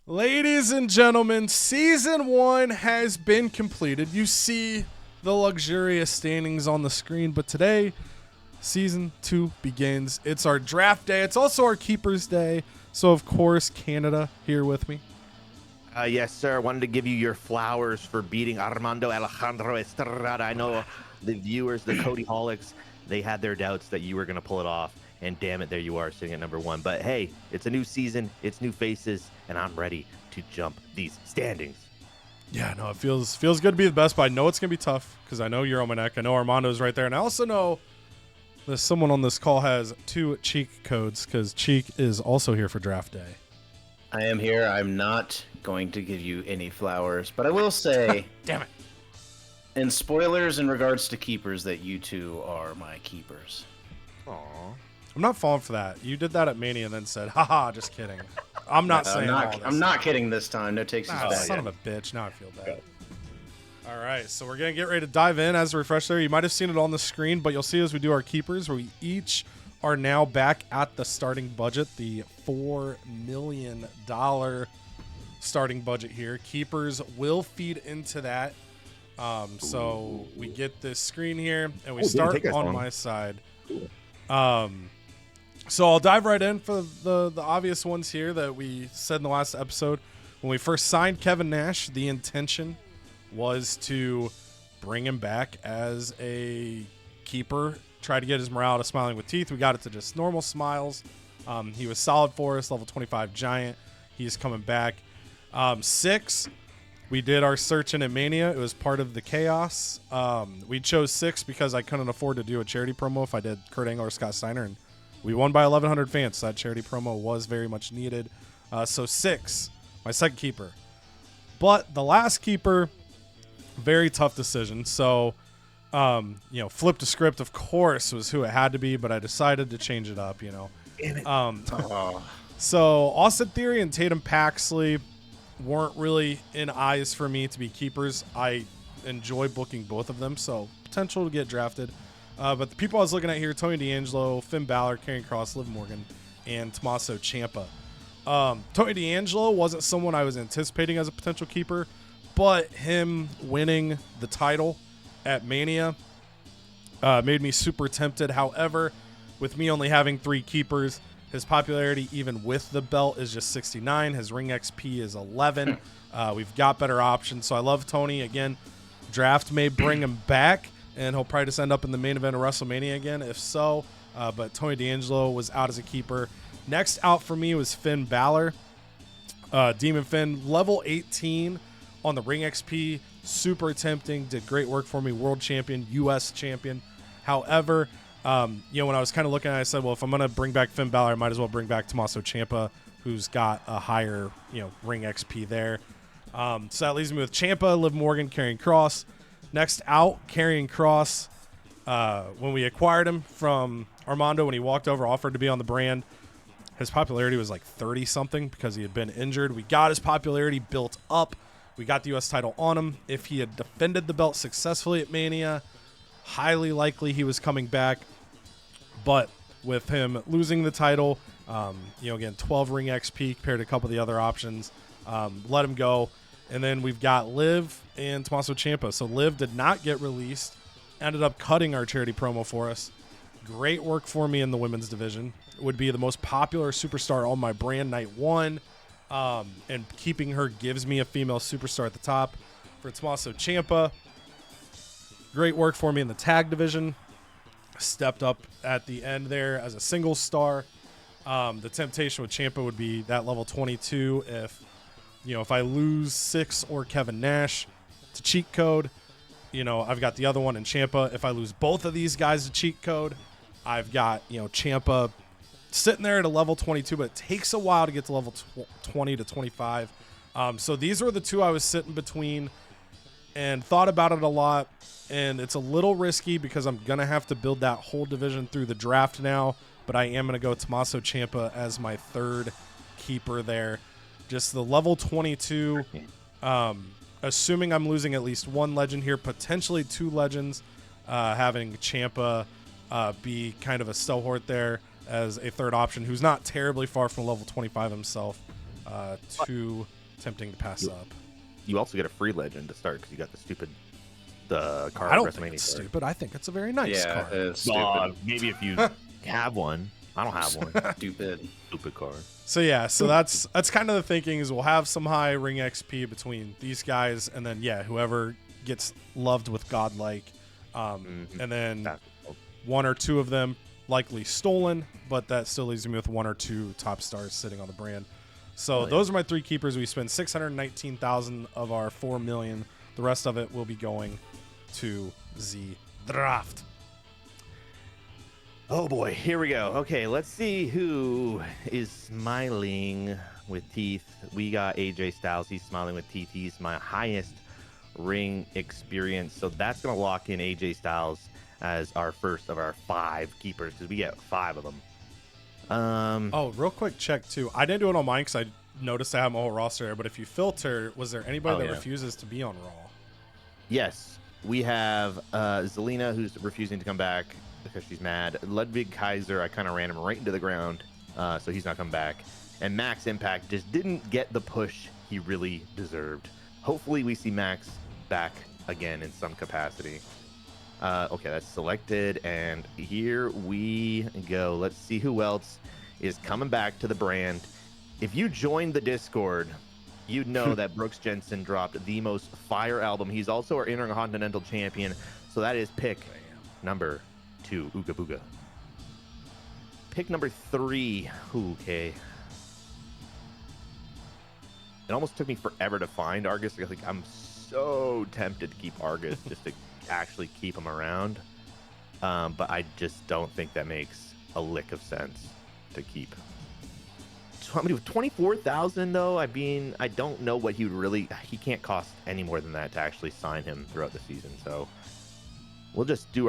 Ladies and gentlemen, season 1 has been completed. You see the luxurious standings on the screen, but today, season 2 begins. It's our draft day. It's also our keepers day. So, of course, Canada here with me. Yes, sir. Wanted to give you your flowers for beating Armando Alejandro Estrada. I know the viewers, the Codyholics, they had their doubts that you were going to pull it off. And damn it, there you are sitting at number 1. But hey, it's a new season, it's new faces, and I'm ready to jump these standings. Yeah, no, it feels good to be the best, but I know it's going to be tough because I know you're on my neck. I know Armando's right there. And I also know that someone on this call has 2 cheek codes because Cheek is also here for draft day. I am here. I'm not going to give you any flowers, but I will say, Damn it. in spoilers in regards to keepers, that you two are my keepers. Aw. I'm not falling for that. You did that at Mania and then said, haha, just kidding. I'm not saying all this. I'm not kidding this time. No takes Nah, back. son of a bitch. Now I feel bad. All right, so we're going to get ready to dive in. As a refresh there, you might have seen it on the screen, but you'll see as we do our keepers, where we each are now back at the starting budget, the $4 million starting budget here. Keepers will feed into that. So we get this screen here, and we start on my side. So I'll dive right in for the obvious ones here that we said in the last episode. When we first signed Kevin Nash, the intention was to bring him back as a keeper, try to get his morale to smiling with teeth. We got it to just normal smiles. He was solid for us, level 25 giant. He's coming back. 6, we did our searching at Mania. It was part of the chaos. We chose 6 because I couldn't afford to do a charity promo if I did Kurt Angle or Scott Steiner, and we won by 1,100 fans, so that charity promo was very much needed. So 6, my second keeper. But the last keeper, very tough decision. So, flip the script, of course, was who it had to be, but I decided to change it up, So Austin Theory and Tatum Paxley weren't really in eyes for me to be keepers. I enjoy booking both of them, so potential to get drafted. But the people I was looking at here, Tony D'Angelo, Finn Balor, Karrion Kross, Liv Morgan, and Tommaso Ciampa. Tony D'Angelo wasn't someone I was anticipating as a potential keeper, but him winning the title at Mania made me super tempted. However, with me only having 3 keepers, his popularity even with the belt is just 69. His ring XP is 11. We've got better options, so I love Tony. Again, draft may bring him back, and he'll probably just end up in the main event of WrestleMania again, if so. But Tony D'Angelo was out as a keeper. Next out for me was Finn Balor. Demon Finn, level 18 on the ring XP. Super tempting. Did great work for me. World champion, U.S. champion. However, when I was kind of looking at it, I said, well, if I'm going to bring back Finn Balor, I might as well bring back Tommaso Ciampa, who's got a higher, ring XP there. So that leaves me with Ciampa, Liv Morgan, Karrion Kross. Next out, Karrion Kross. When we acquired him from Armando, when he walked over, offered to be on the brand, his popularity was like 30-something because he had been injured. We got his popularity built up. We got the U.S. title on him. If he had defended the belt successfully at Mania, highly likely he was coming back. But with him losing the title, again, 12 ring XP compared to a couple of the other options, let him go. And then we've got Liv and Tommaso Ciampa. So Liv did not get released, ended up cutting our charity promo for us. Great work for me in the women's division. Would be the most popular superstar on my brand night 1. And keeping her gives me a female superstar at the top. For Tommaso Ciampa, great work for me in the tag division. Stepped up at the end there as a single star. The temptation with Ciampa would be that level 22 if I lose 6 or Kevin Nash to cheat code, I've got the other one in Ciampa. If I lose both of these guys to cheat code, I've got, Ciampa sitting there at a level 22, but it takes a while to get to level 20 to 25. So these were the 2 I was sitting between and thought about it a lot. And it's a little risky because I'm going to have to build that whole division through the draft now. But I am going to go Tommaso Ciampa as my 3rd keeper there. Just the level 22, assuming I'm losing at least 1 legend here, potentially 2 legends, having Ciampa be kind of a stalwart there as a 3rd option who's not terribly far from level 25 himself. too tempting to pass up. You also get a free legend to start because you got the card. I don't WrestleMania think it's card. stupid. I think it's a very nice card. It's stupid. Maybe if you have one. I don't have one. Stupid card. So yeah, so that's kind of the thinking is we'll have some high ring XP between these guys, and then whoever gets loved with Godlike, and then one or two of them likely stolen, but that still leaves me with one or two top stars sitting on the brand. So those are my 3 keepers. We spend 619,000 of our 4 million. The rest of it will be going to the draft. Oh boy, here we go. Okay, let's see who is smiling with teeth. We got AJ Styles. He's smiling with teeth. He's my highest ring experience. So that's going to lock in AJ Styles as our first of our 5 keepers because we get 5 of them. Oh, real quick check too. I didn't do it on mine because I noticed I have my whole roster there. But if you filter, was there anybody that refuses to be on Raw? Yes, we have Zelina, who's refusing to come back because she's mad. Ludwig Kaiser, I kind of ran him right into the ground, so he's not coming back. And Max Impact just didn't get the push he really deserved. Hopefully we see Max back again in some capacity. Okay, that's selected, and here we go. Let's see who else is coming back to the brand. If you joined the Discord, you'd know that Brooks Jensen dropped the most fire album. He's also our Intercontinental Champion, so that is pick number 2, Ooga Booga. Pick number 3, okay. It almost took me forever to find Argus. Like, I'm so tempted to keep Argus just to actually keep him around. But I just don't think that makes a lick of sense to keep. How many? 24,000 though? I mean, I don't know what he would really. He can't cost any more than that to actually sign him throughout the season. So we'll just do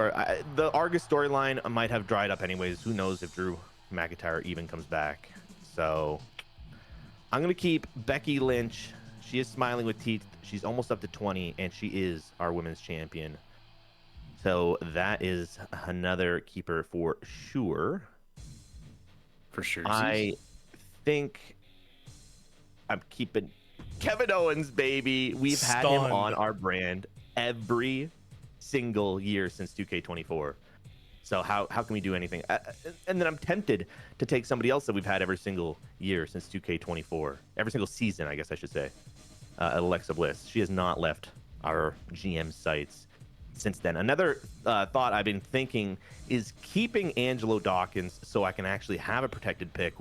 the Argus storyline might have dried up anyways. Who knows if Drew McIntyre even comes back? So I'm gonna keep Becky Lynch. She is smiling with teeth. She's almost up to 20, and she is our women's champion. So that is another keeper for sure. for sure. I think I'm keeping Kevin Owens, baby. We've had him on our brand every single year since 2K24. So how can we do anything? And then I'm tempted to take somebody else that we've had every single year since 2K24. Every single season, I guess I should say. Alexa Bliss. She has not left our GM sites since then. Another thought I've been thinking is keeping Angelo Dawkins so I can actually have a protected pick.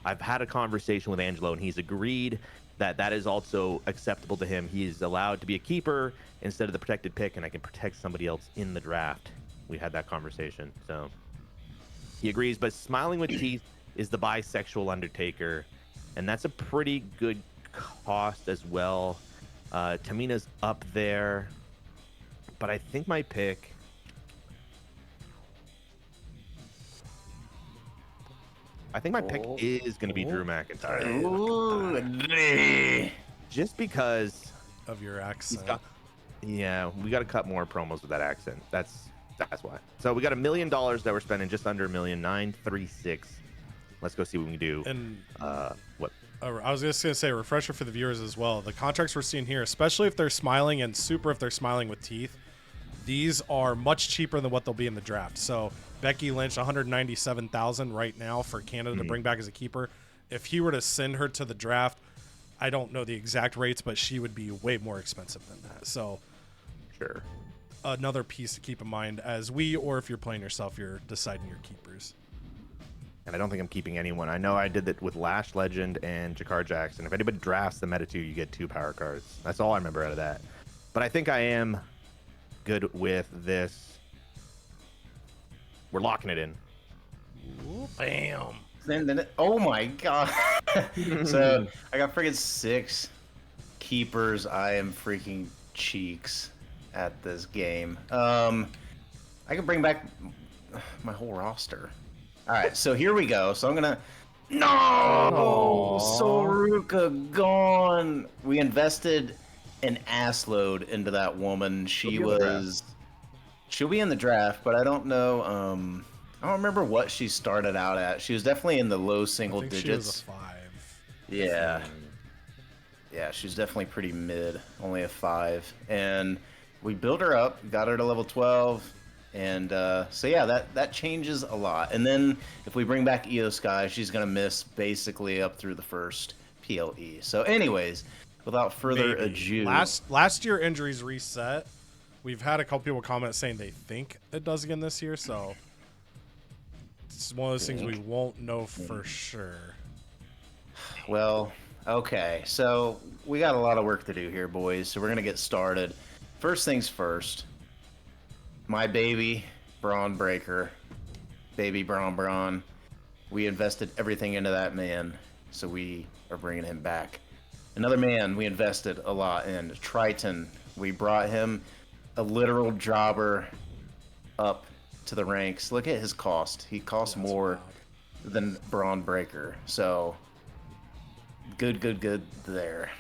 I've had a conversation with Angelo, and he's agreed that is also acceptable to him. He's allowed to be a keeper instead of the protected pick, and I can protect somebody else in the draft. We had that conversation, so he agrees. But Smiling with Teeth is the bisexual Undertaker, and that's a pretty good cost as well. Tamina's up there, but I think my pick. Is going to be Drew McIntyre. Ooh, just because of your accent. Yeah, we got to cut more promos with that accent. That's why. So we got $1 million that we're spending, just under $1 million, 936. Let's go see what we can do. And what? I was just gonna say, refresher for the viewers as well. The contracts we're seeing here, especially if they're smiling, and super if they're smiling with teeth, these are much cheaper than what they'll be in the draft. So Becky Lynch, 197,000 right now for Canada to bring back as a keeper. If he were to send her to the draft, I don't know the exact rates, but she would be way more expensive than that. So sure. Another piece to keep in mind as or if you're playing yourself, you're deciding your keepers. And I don't think I'm keeping anyone. I know I did that with Lash Legend and Jakar Jackson. If anybody drafts the Meta 2, you get 2 power cards. That's all I remember out of that. But I think I am good with this. We're locking it in. Ooh, bam. Oh my god. So I got freaking 6 keepers. I am freaking cheeks at this game. I can bring back my whole roster. All right, so here we go. So I'm gonna. No, Soruka gone. We invested an ass load into that woman. She'll be in the draft, but I don't know. I don't remember what she started out at. She was definitely in the low single digits. She was a 5. Yeah. Yeah, she's definitely pretty mid, only a 5. And we built her up, got her to level 12, and so yeah, that changes a lot. And then if we bring back Io Sky, she's gonna miss basically up through the first PLE. So anyways, without further ado, Last year injuries reset. We've had a couple people comment saying they think it does again this year, so it's one of those things we won't know for sure. well, okay, so we got a lot of work to do here, boys. So we're gonna get started. First things first. My baby, Braun Breaker, baby Braun. We invested everything into that man, so we are bringing him back. Another man we invested a lot in, Triton. We brought him a literal jobber up to the ranks. Look at his cost. He costs more than Braun Breaker. So good there.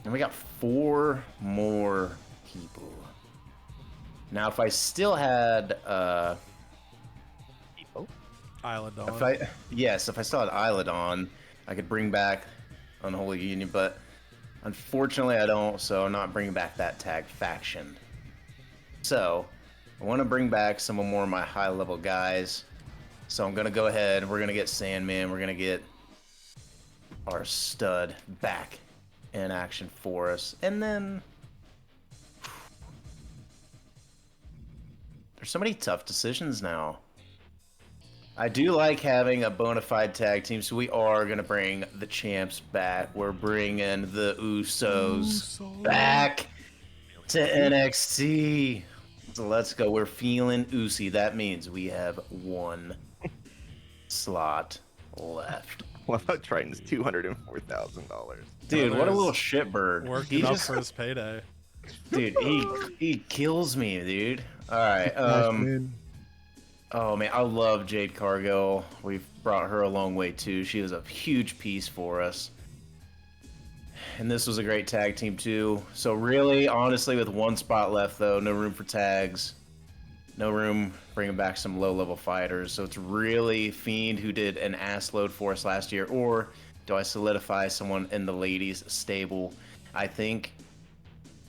And we got 4 more people. Now, if I still had Isladon. if I still had Isladon, I could bring back Unholy Union, but unfortunately I don't, so I'm not bringing back that tag faction. So I want to bring back some more of my high level guys. So I'm gonna go ahead. We're gonna get Sandman. We're gonna get our stud back in action for us, and then there's so many tough decisions now. I do like having a bona fide tag team, so we are going to bring the champs back. We're bringing the Usos back to NXT. So let's go. We're feeling Usy. That means we have 1 slot left. What about Triton's $204,000? Dude, what a little shitbird. Working up for his payday. Dude, he kills me, dude. All right. Oh man, I love Jade Cargill. We've brought her a long way too. She was a huge piece for us. And this was a great tag team too. So really, honestly, with 1 spot left though, no room for tags. No room bringing back some low-level fighters. So it's really Fiend who did an ass load for us last year, or do I solidify someone in the ladies stable? I think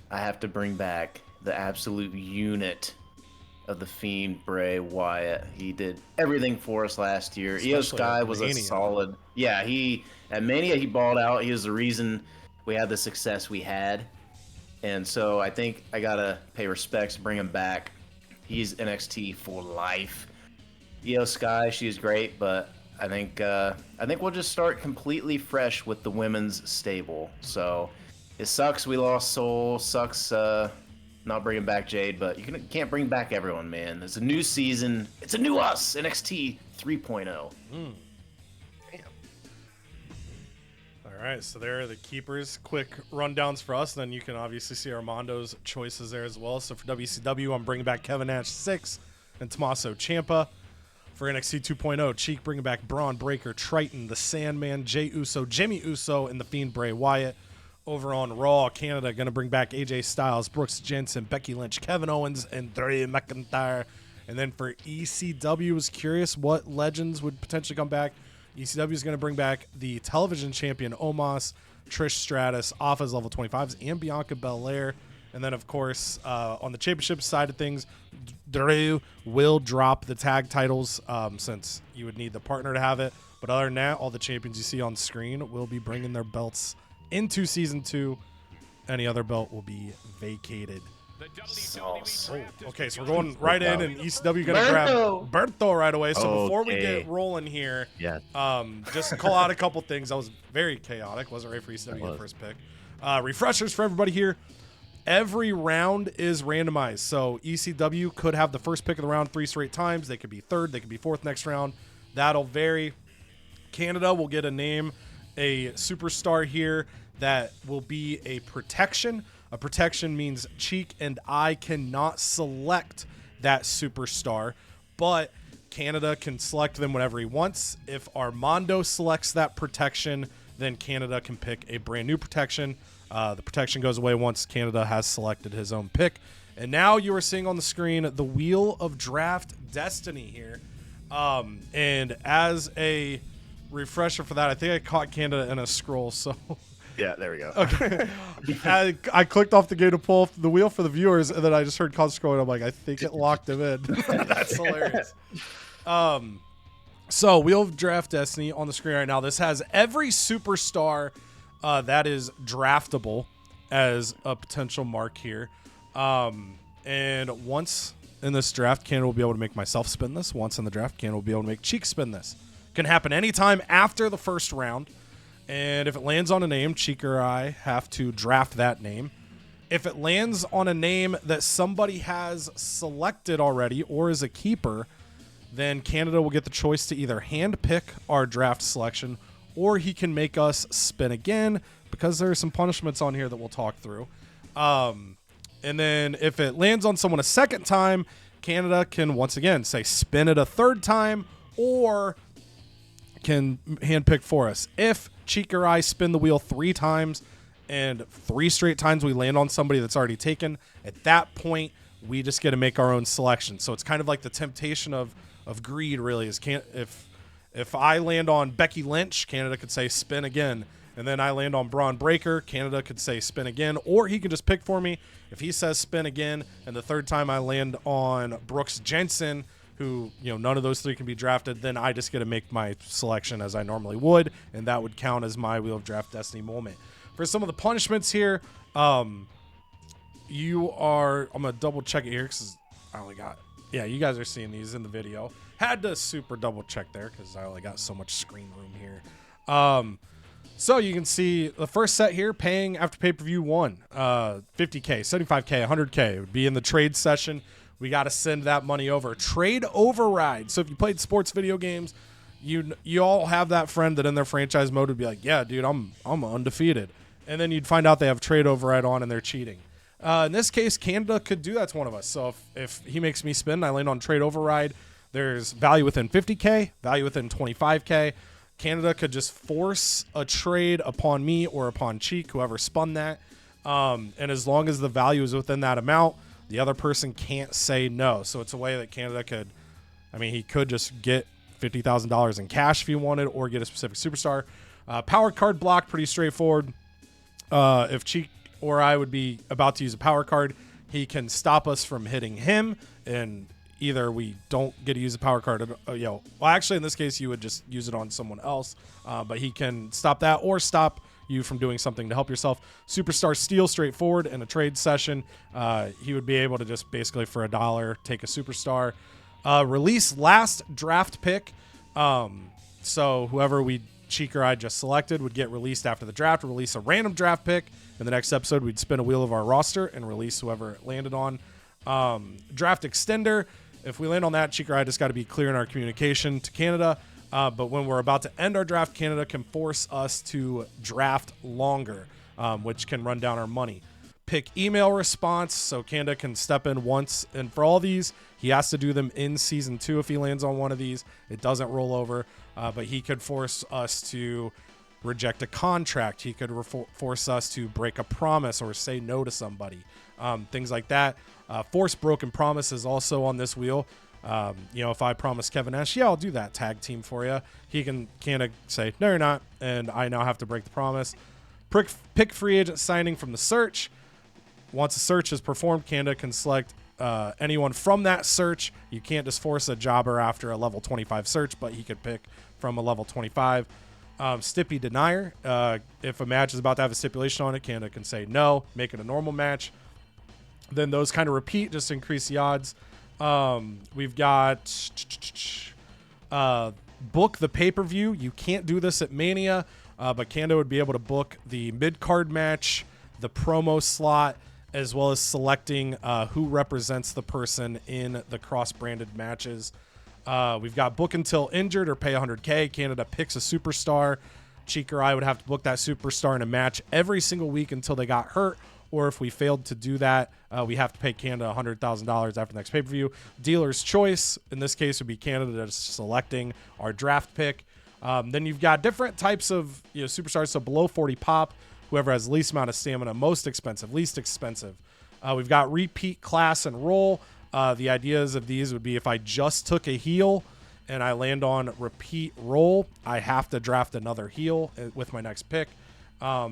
I have to bring back the absolute unit of the Fiend, Bray Wyatt. He did everything for us last year. Io Sky was a solid. Yeah, at Mania he balled out. He was the reason we had the success we had, and so I think I gotta pay respects, bring him back. He's NXT for life. Io Sky, she's great, but I think we'll just start completely fresh with the women's stable. So it sucks we lost Soul. Sucks not bringing back Jade, but you can't bring back everyone, man. It's a new season. It's a new us. NXT 3.0. Damn. All right, so there are the keepers. Quick rundowns for us. Then you can obviously see Armando's choices there as well. So for WCW, I'm bringing back Kevin Nash 6 and Tommaso Ciampa. For NXT 2.0, Cheek bringing back Braun Breaker, Triton, the Sandman, Jey Uso, Jimmy Uso, and the Fiend Bray Wyatt. Over on Raw, Canada going to bring back AJ Styles, Brooks Jensen, Becky Lynch, Kevin Owens, and Drew McIntyre. And then for ECW, was curious what legends would potentially come back. ECW is going to bring back the television champion Omos, Trish Stratus, off as level 25s, and Bianca Belair. And then, of course, on the championship side of things, Drew will drop the tag titles since you would need the partner to have it. But other than that, all the champions you see on screen will be bringing their belts into Season 2. Any other belt will be vacated. Okay, so we're going right in, and ECW going to grab Berto right away. So before we get rolling here, just call out a couple things. That was very chaotic. Wasn't ready for ECW to get the first pick. Refreshers for everybody here. Every round is randomized. So ECW could have the first pick of the round 3 straight times. They could be third. They could be fourth next round. That'll vary. Canada will get a name, a superstar here that will be a protection. A protection means Cheek and I cannot select that superstar, but Canada can select them whenever he wants. If Armando selects that protection, then Canada can pick a brand new protection. The protection goes away once Canada has selected his own pick. And now you are seeing on the screen the Wheel of Draft Destiny here. And as a refresher for that, I think I caught Canada in a scroll, so Yeah, there we go. Okay. I clicked off the game to pull the wheel for the viewers, and then I just heard Cod scrolling. I'm like, I think it locked him in. That's hilarious. So Wheel of Draft Destiny on the screen right now. This has every superstar that is draftable as a potential mark here. And once in this draft, Canada will be able to make myself spin this. Once in the draft, Canada will be able to make Cheek spin this. Can happen anytime after the first round. And if it lands on a name, Cheek or I have to draft that name. If it lands on a name that somebody has selected already or is a keeper, then Canada will get the choice to either hand pick our draft selection, or he can make us spin again, because there are some punishments on here that we'll talk through. And then if it lands on someone a second time, Canada can once again say spin it a third time, or can hand pick for us. If Cheek or I spin the wheel 3 times and 3 straight times we land on somebody that's already taken, at that point we just get to make our own selection. So it's kind of like the temptation of greed, really. Is if I land on Becky Lynch, Canada could say spin again, and then I land on Braun Breaker, Canada could say spin again, or he can just pick for me. If he says spin again, and the third time I land on Brooks Jensen, who, none of those 3 can be drafted, then I just get to make my selection as I normally would, and that would count as my Wheel of Draft Destiny moment. For some of the punishments here, I'm going to double check it here because I only got, you guys are seeing these in the video. Had to super double check there because I only got so much screen room here. So you can see the first set here, paying after pay-per-view 1, $50K, $75K, $100K. It would be in the trade session. We got to send that money over. Trade override. So if you played sports video games, you all have that friend that in their franchise mode would be like, yeah, dude, I'm undefeated. And then you'd find out they have trade override on and they're cheating. In this case, Canada could do that to one of us. So if he makes me spin, I land on trade override. There's value within 50K, value within 25K. Canada could just force a trade upon me or upon Cheek, whoever spun that. And as long as the value is within that amount, the other person can't say no. So it's a way that Canada could, he could just get $50,000 in cash if he wanted, or get a specific superstar. Power card block, pretty straightforward. If Cheek or I would be about to use a power card, he can stop us from hitting him, and either we don't get to use a power card. Well, actually, in this case, you would just use it on someone else, but he can stop that or stop you from doing something to help yourself. Superstar steal, straightforward. In a trade session, he would be able to just basically for $1 take a superstar. Release last draft pick. So whoever Cheek or I just selected would get released after the draft. Release a random draft pick. In the next episode, we'd spin a wheel of our roster and release whoever it landed on. Draft extender. If we land on that, Cheek or I just got to be clear in our communication to Canada. But when we're about to end our draft, Canada can force us to draft longer, which can run down our money. Pick email response, so Canada can step in once. And for all these, he has to do them in Season 2 if he lands on one of these. It doesn't roll over, but he could force us to reject a contract. He could force us to break a promise or say no to somebody, things like that. Force broken promise is also on this wheel. If I promise Kevin Nash, I'll do that tag team for you, he can kind of say, no, you're not. And I now have to break the promise. Pick free agent signing from the search. Once a search is performed, Canada can select anyone from that search. You can't just force a jobber after a level 25 search, but he could pick from a level 25. Stippy denier. If a match is about to have a stipulation on it, Canada can say no, make it a normal match. Then those kind of repeat, just to increase the odds. We've got book the pay-per-view. You can't do this at Mania, but Canada would be able to book the mid-card match, the promo slot, as well as selecting who represents the person in the cross-branded matches. We've got book until injured or pay $100K. Canada picks a superstar. Cheek or I would have to book that superstar in a match every single week until they got hurt. Or if we failed to do that, we have to pay Canada $100,000 after the next pay-per-view. Dealer's choice, in this case, would be Canada just selecting our draft pick. Then you've got different types of superstars. So below 40 pop, whoever has least amount of stamina, most expensive, least expensive. We've got repeat class and role. The ideas of these would be if I just took a heel and I land on repeat role, I have to draft another heel with my next pick.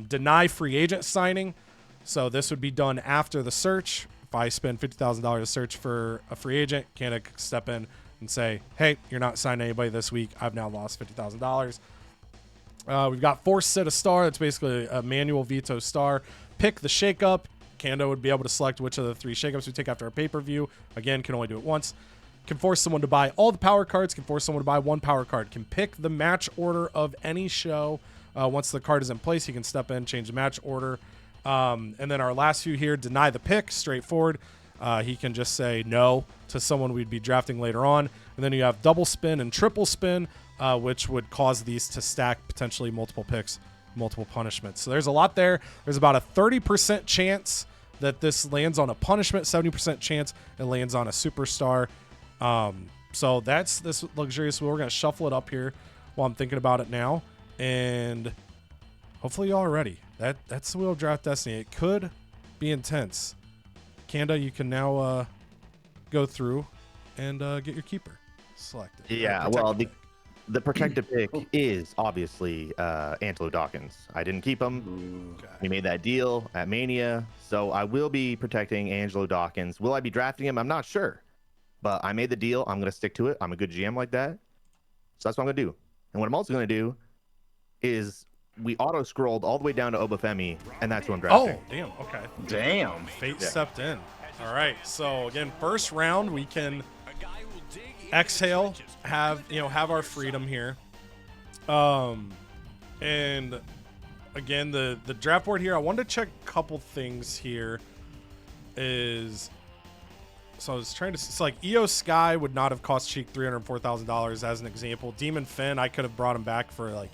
Deny free agent signing. So this would be done after the search. If I spend $50,000 to search for a free agent, Canada could step in and say, hey, you're not signing anybody this week. I've now lost $50,000. We've got force sit a star. That's basically a manual veto star. Pick the shakeup. Canada would be able to select which of the 3 shakeups we take after a pay-per-view. Again, can only do it once. Can force someone to buy all the power cards. Can force someone to buy 1 power card. Can pick the match order of any show. Once the card is in place, he can step in, change the match order. And then our last few here, deny the pick, straightforward. He can just say no to someone we'd be drafting later on. And then you have double spin and triple spin, which would cause these to stack potentially multiple picks, multiple punishments. So there's a lot there. There's about a 30% chance that this lands on a punishment, 70% chance it lands on a superstar. So that's this luxurious wheel. We're going to shuffle it up here while I'm thinking about it now. And hopefully y'all are ready. That's the Wheel of Draft Destiny. It could be intense. Kanda, you can now go through and get your keeper selected. Yeah, well, the protected pick is obviously Angelo Dawkins. I didn't keep him. Okay. We made that deal at Mania, so I will be protecting Angelo Dawkins. Will I be drafting him? I'm not sure, but I made the deal. I'm going to stick to it. I'm a good GM like that, so that's what I'm going to do. And what I'm also going to do is we auto-scrolled all the way down to Obafemi, and that's who I'm drafting. Oh, damn. Okay. Damn. Fate stepped in. All right. So again, first round, we can exhale, have our freedom here. And again, the draft board here, I wanted to check a couple things here. So I was trying to, it's like EO Sky would not have cost Cheek $304,000 as an example. Demon Finn, I could have brought him back for like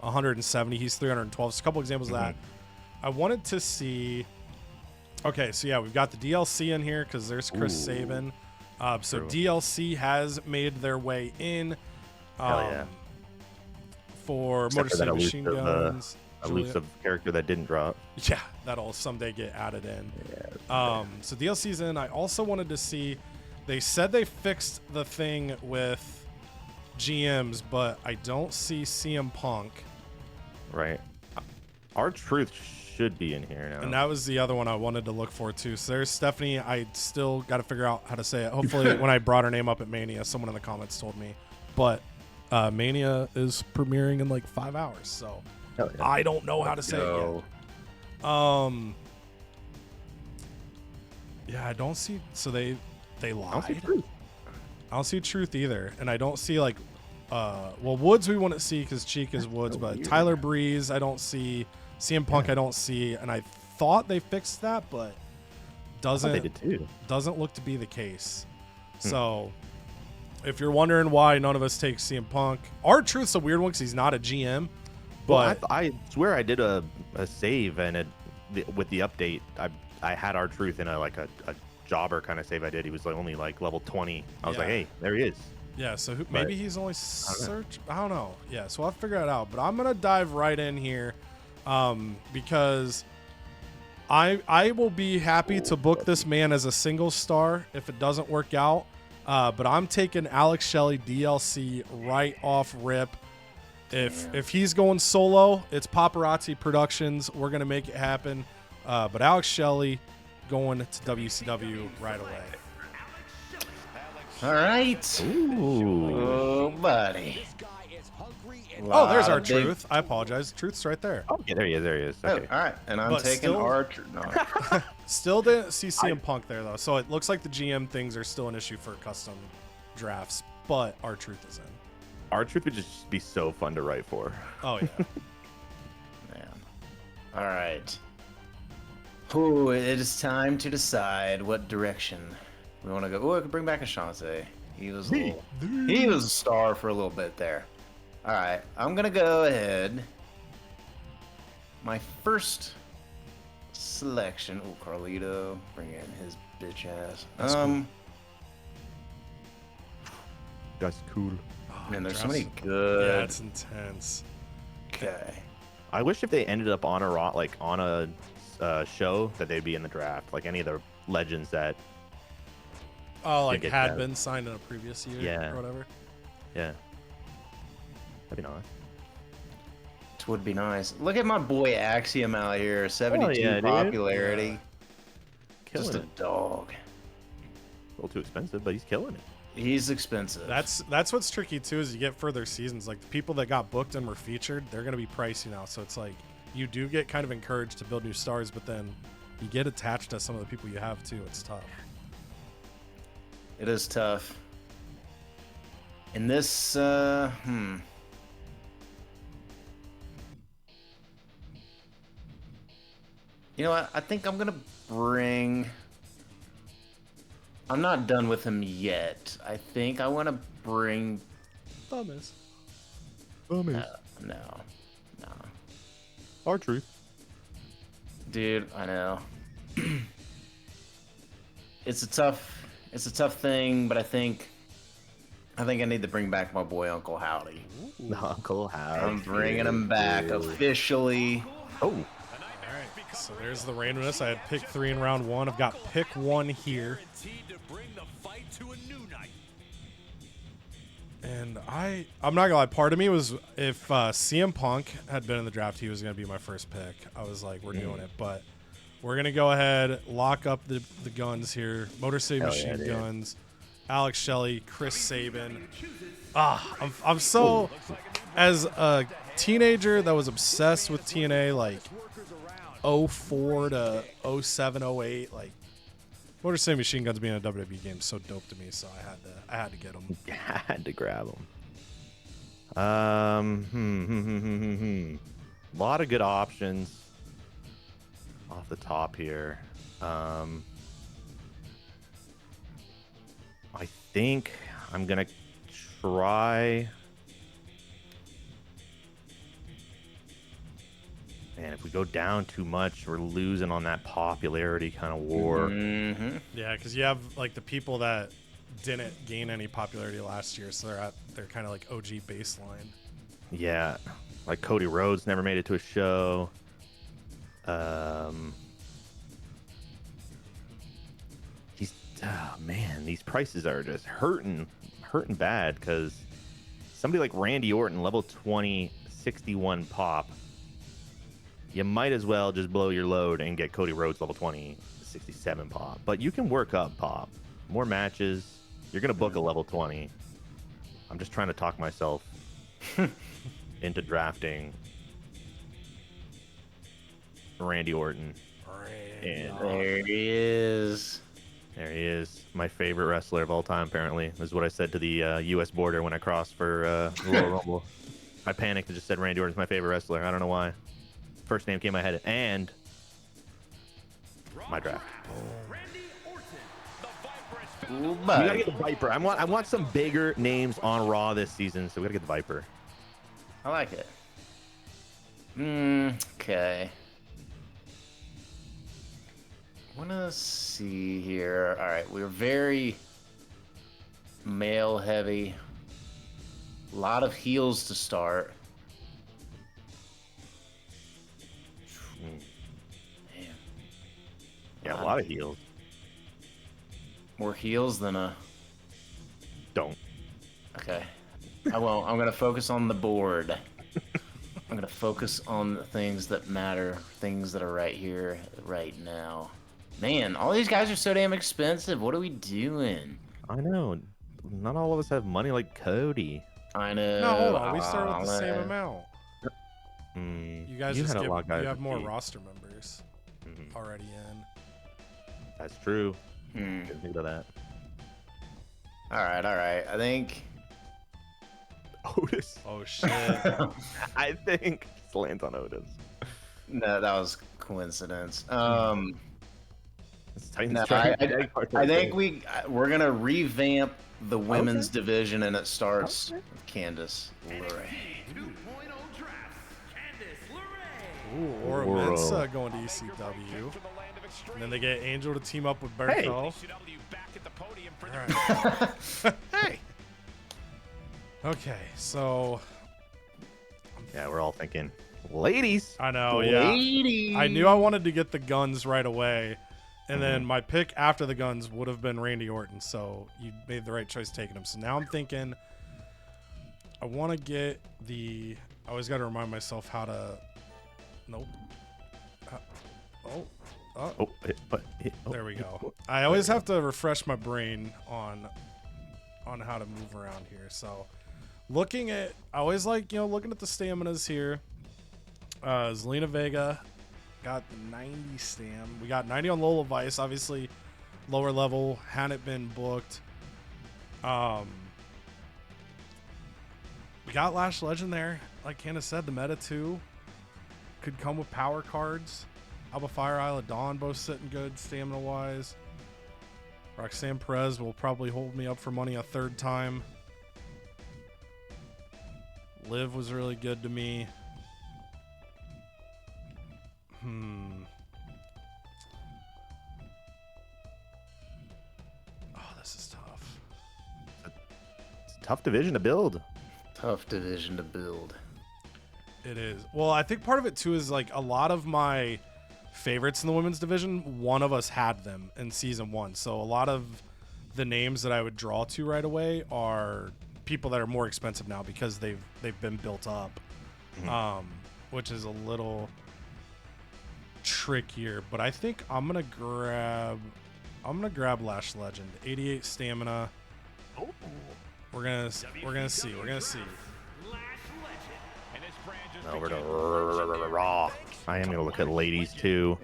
170. He's 312. So a couple examples of that. I wanted to see. Okay, so yeah, we've got the DLC in here because there's Chris Sabin. So DLC has made their way in. Yeah. For Except Motor for that City Machine Guns. elusive character that didn't drop. Yeah, that'll someday get added in. So DLC's in. I also wanted to see. They said they fixed the thing with GMs, but I don't see CM Punk. Right. Our Truth should be in here now. And that was the other one I wanted to look for too. So there's Stephanie. I still got to figure out how to say it. Hopefully, when I brought her name up at Mania, someone in the comments told me. But Mania is premiering in like 5 hours, so I don't know how to say it yet. Yeah, I don't see. So they lied. I don't see Truth. I don't see Truth either, and I don't see like. Well, Woods we wouldn't see because Cheek is Woods, but Tyler Breeze I don't see. CM Punk I don't see, and I thought they fixed that, but They did too. doesn't look to be the case. So if you're wondering why none of us take CM Punk, our Truth's a weird one because he's not a GM. But Well, I swear I did a save, and with the update, I had our Truth in a jobber kind of save I did. He was like only like level 20. I was like, hey, there he is. Yeah, so maybe he's only search. I don't know. Yeah, so I'll figure it out. But I'm gonna dive right in here, because I will be happy to book this man as a single star if it doesn't work out. But I'm taking Alex Shelley DLC right off rip. If he's going solo, it's Paparazzi Productions. We're gonna make it happen. But Alex Shelley going to WCW right away. All right. Ooh. Oh, buddy. Oh, there's our Truth. I apologize. Truth's right there. Oh, yeah, there he is. Okay. Oh, all right, and I'm But taking still- our. No. Still didn't see CM Punk there, though. So it looks like the GM things are still an issue for custom drafts, but our Truth is in. Our Truth would just be so fun to write for. Oh, yeah. Man. All right. Ooh, it is time to decide what direction we want to go. Oh, I could bring back Ashante. He was a star for a little bit there. All right, I'm gonna go ahead. My first selection. Oh, Carlito, bring in his bitch ass. That's cool. Man, there's so Dress- many good. Yeah, it's intense. Okay. I wish if they ended up on a show that they'd be in the draft, like any of the legends that. Oh, like get had that. been signed in a previous year Yeah. or whatever. Yeah. That'd be nice. This would be nice. Look at my boy Axiom out here, 72 yeah, dude. popularity. Killing Just a it. dog. A little too expensive, but he's killing it. He's expensive. That's what's tricky too, is you get further seasons. Like the people that got booked and were featured, they're gonna be pricey now. So it's like you do get kind of encouraged to build new stars, but then you get attached to some of the people you have too. It's tough. It is tough. And this, You know what? I think I'm gonna bring. I'm not done with him yet. I think I want to bring. Thomas. No. Our truth. Dude, I know. It's a tough thing, but I think I need to bring back my boy Uncle Howdy. Uncle Howdy. I'm bringing him back officially. Oh. All right. So there's the randomness. I had pick 3 in round 1. I've got pick 1 here. And I'm not gonna lie, part of me was if CM Punk had been in the draft, he was gonna be my first pick. I was like, we're doing it, but we're gonna go ahead, lock up the guns here. Motor City Machine Guns, Alex Shelley, Chris Sabin. I'm so, as a teenager that was obsessed with TNA, like 04 to 07, 08, like Motor City Machine Guns being a WWE game is so dope to me, so I had to get them. I had to grab them. A lot of good options off the top here. I think I'm gonna try. Man, if we go down too much, we're losing on that popularity kind of war. Mm-hmm. Yeah, because you have like the people that didn't gain any popularity last year, so they're kind of like OG baseline. Yeah, like Cody Rhodes never made it to a show. Man, these prices are just hurting bad, because somebody like Randy Orton, level 20, 61 pop. You might as well just blow your load and get Cody Rhodes level 20, 67 pop. But you can work up pop. More matches. You're going to book a level 20. I'm just trying to talk myself into drafting Randy Orton. And There he is. there he is. My favorite wrestler of all time, apparently. This is what I said to the U.S. border when I crossed for the Royal Rumble. I panicked and just said Randy Orton's my favorite wrestler. I don't know why. First name came to my head, and my draft. Ooh, We gotta get the Viper. I want some bigger names on Raw this season, so we gotta get the Viper. I like it. Okay. Wanna see here. All right, we're very male heavy. A lot of heels to start. Man. Yeah, a lot of heels. More heels than a. Don't. Okay. I won't. I'm gonna focus on the board. I'm gonna focus on the things that matter, things that are right here, right now. Man, all these guys are so damn expensive. What are we doing? I know. Not all of us have money like Cody. I know. No, hold on. We start with the same amount. You guys You just had a lot, guys, you have with more me. roster members already in. That's true. Didn't think of that. All right. I think. Otis. Oh shit. I think it lands on Otis. No, that was coincidence. It's Titans No, trying I to think we're gonna revamp the women's division, and it starts with Candice LeRae. Ooh, Aura Mensa going to ECW. And then they get Angel to team up with Berto. Right. Hey. Okay, so Yeah, we're all thinking, ladies. I know, yeah. Lady. I knew I wanted to get the guns right away. And then my pick after the guns would have been Randy Orton. So you made the right choice taking him. So now I'm thinking I want to get the I always got to remind myself how to. Nope. There we go. I always have to refresh my brain on how to move around here. So, I always like looking at the staminas here. Zelina Vega got 90 stam. We got 90 on Lola Vice, obviously lower level, hadn't been booked. We got Lash Legend there. Like Hannah said, the meta too could come with power cards. Alba Fire, Isla Dawn both sitting good stamina wise. Roxanne Perez will probably hold me up for money a third time. Liv was really good to me. Oh, this is tough. It's a tough division to build. Tough division to build. It is. Well, I think part of it too is like a lot of my favorites in the women's division, one of us had them in season 1. So a lot of the names that I would draw to right away are people that are more expensive now because they've been built up. Which is a little trickier, but I think I'm gonna grab Lash Legend. 88 stamina. Oh. We're gonna see. Over to Raw. I am gonna look at ladies too.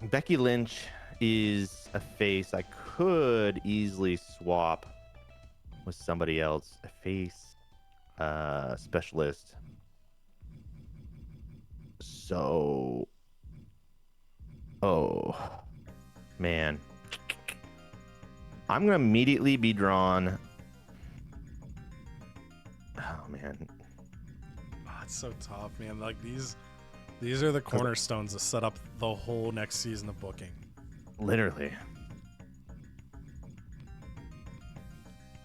Becky Lynch is a face I could easily swap with somebody else. A face specialist. So, oh man, I'm gonna immediately be drawn. Oh man, it's so tough, man. Like these are the cornerstones to set up the whole next season of booking. Literally.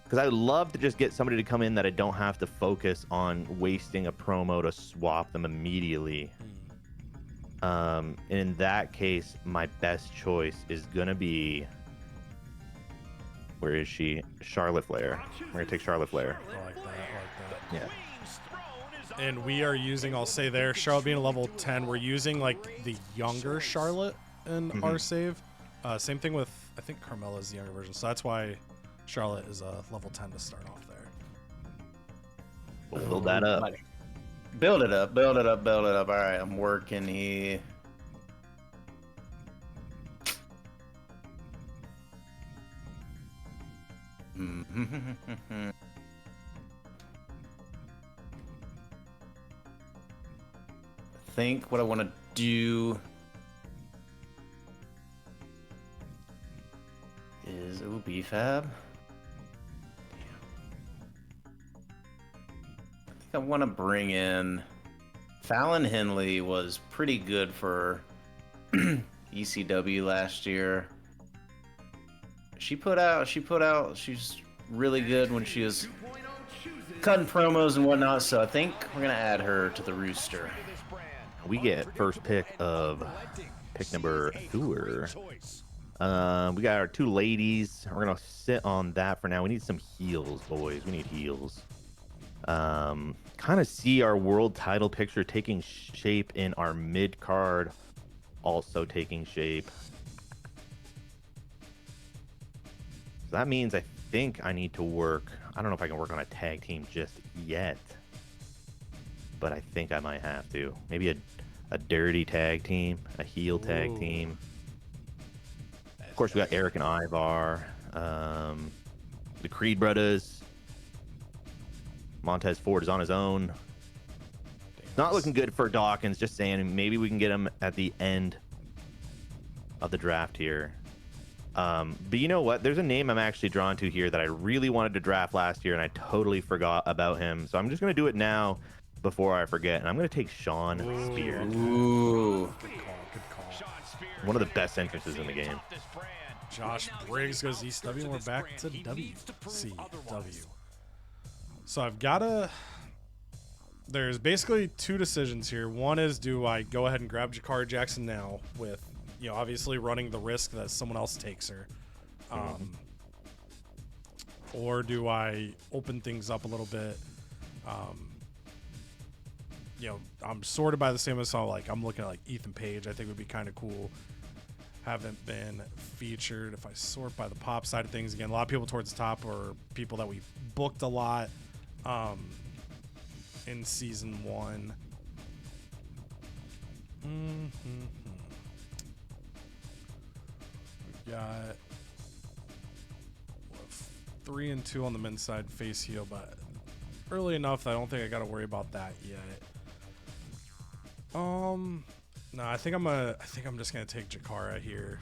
Because I would love to just get somebody to come in that I don't have to focus on wasting a promo to swap them immediately. And in that case, my best choice is gonna be, where is she? Charlotte Flair. We're gonna take Charlotte Flair. I like that. Yeah. And we are using, I'll say there, Charlotte being a level 10, we're using like the younger Charlotte in our save. Same thing with, I think Carmella's the younger version. So that's why Charlotte is a level 10 to start off there. We'll build that up. Build it up. All right, I'm working here. I think what I want to do is BFAB. I want to bring in Fallon Henley. Was pretty good for ECW last year. She's really good when she was cutting promos and whatnot, so I think we're gonna add her to the rooster. We get first pick of pick number 4. We got our 2 ladies. We're gonna sit on that for now. We need some heels, boys. We need heels. Kind of see our world title picture taking shape in our mid card, also taking shape. So that means I think I need to work. I don't know if I can work on a tag team just yet, but I think I might have to. Maybe a dirty tag team, a heel tag team. Of course, we got Eric and Ivar, the Creed brothers. Montez Ford is on his own. Not looking good for Dawkins. Just saying, maybe we can get him at the end of the draft here. But you know what? There's a name I'm actually drawn to here that I really wanted to draft last year, and I totally forgot about him. So I'm just going to do it now before I forget. And I'm going to take Sean Spears. Ooh. Good call. One of the best entrances in the game. Josh Briggs goes ECW, and we're back to WCW. So I've got to... There's basically 2 decisions here. One is, do I go ahead and grab Jakara Jackson now with, obviously running the risk that someone else takes her? or do I open things up a little bit? I'm sorted by the same as so like I'm looking at like Ethan Page. I think would be kind of cool. Haven't been featured. If I sort by the pop side of things, again, a lot of people towards the top are people that we've booked a lot in season 1. We've got 3 and 2 on the men's side face heel, but early enough that I don't think I got to worry about that yet. No, I think I'm just gonna take Jakara here.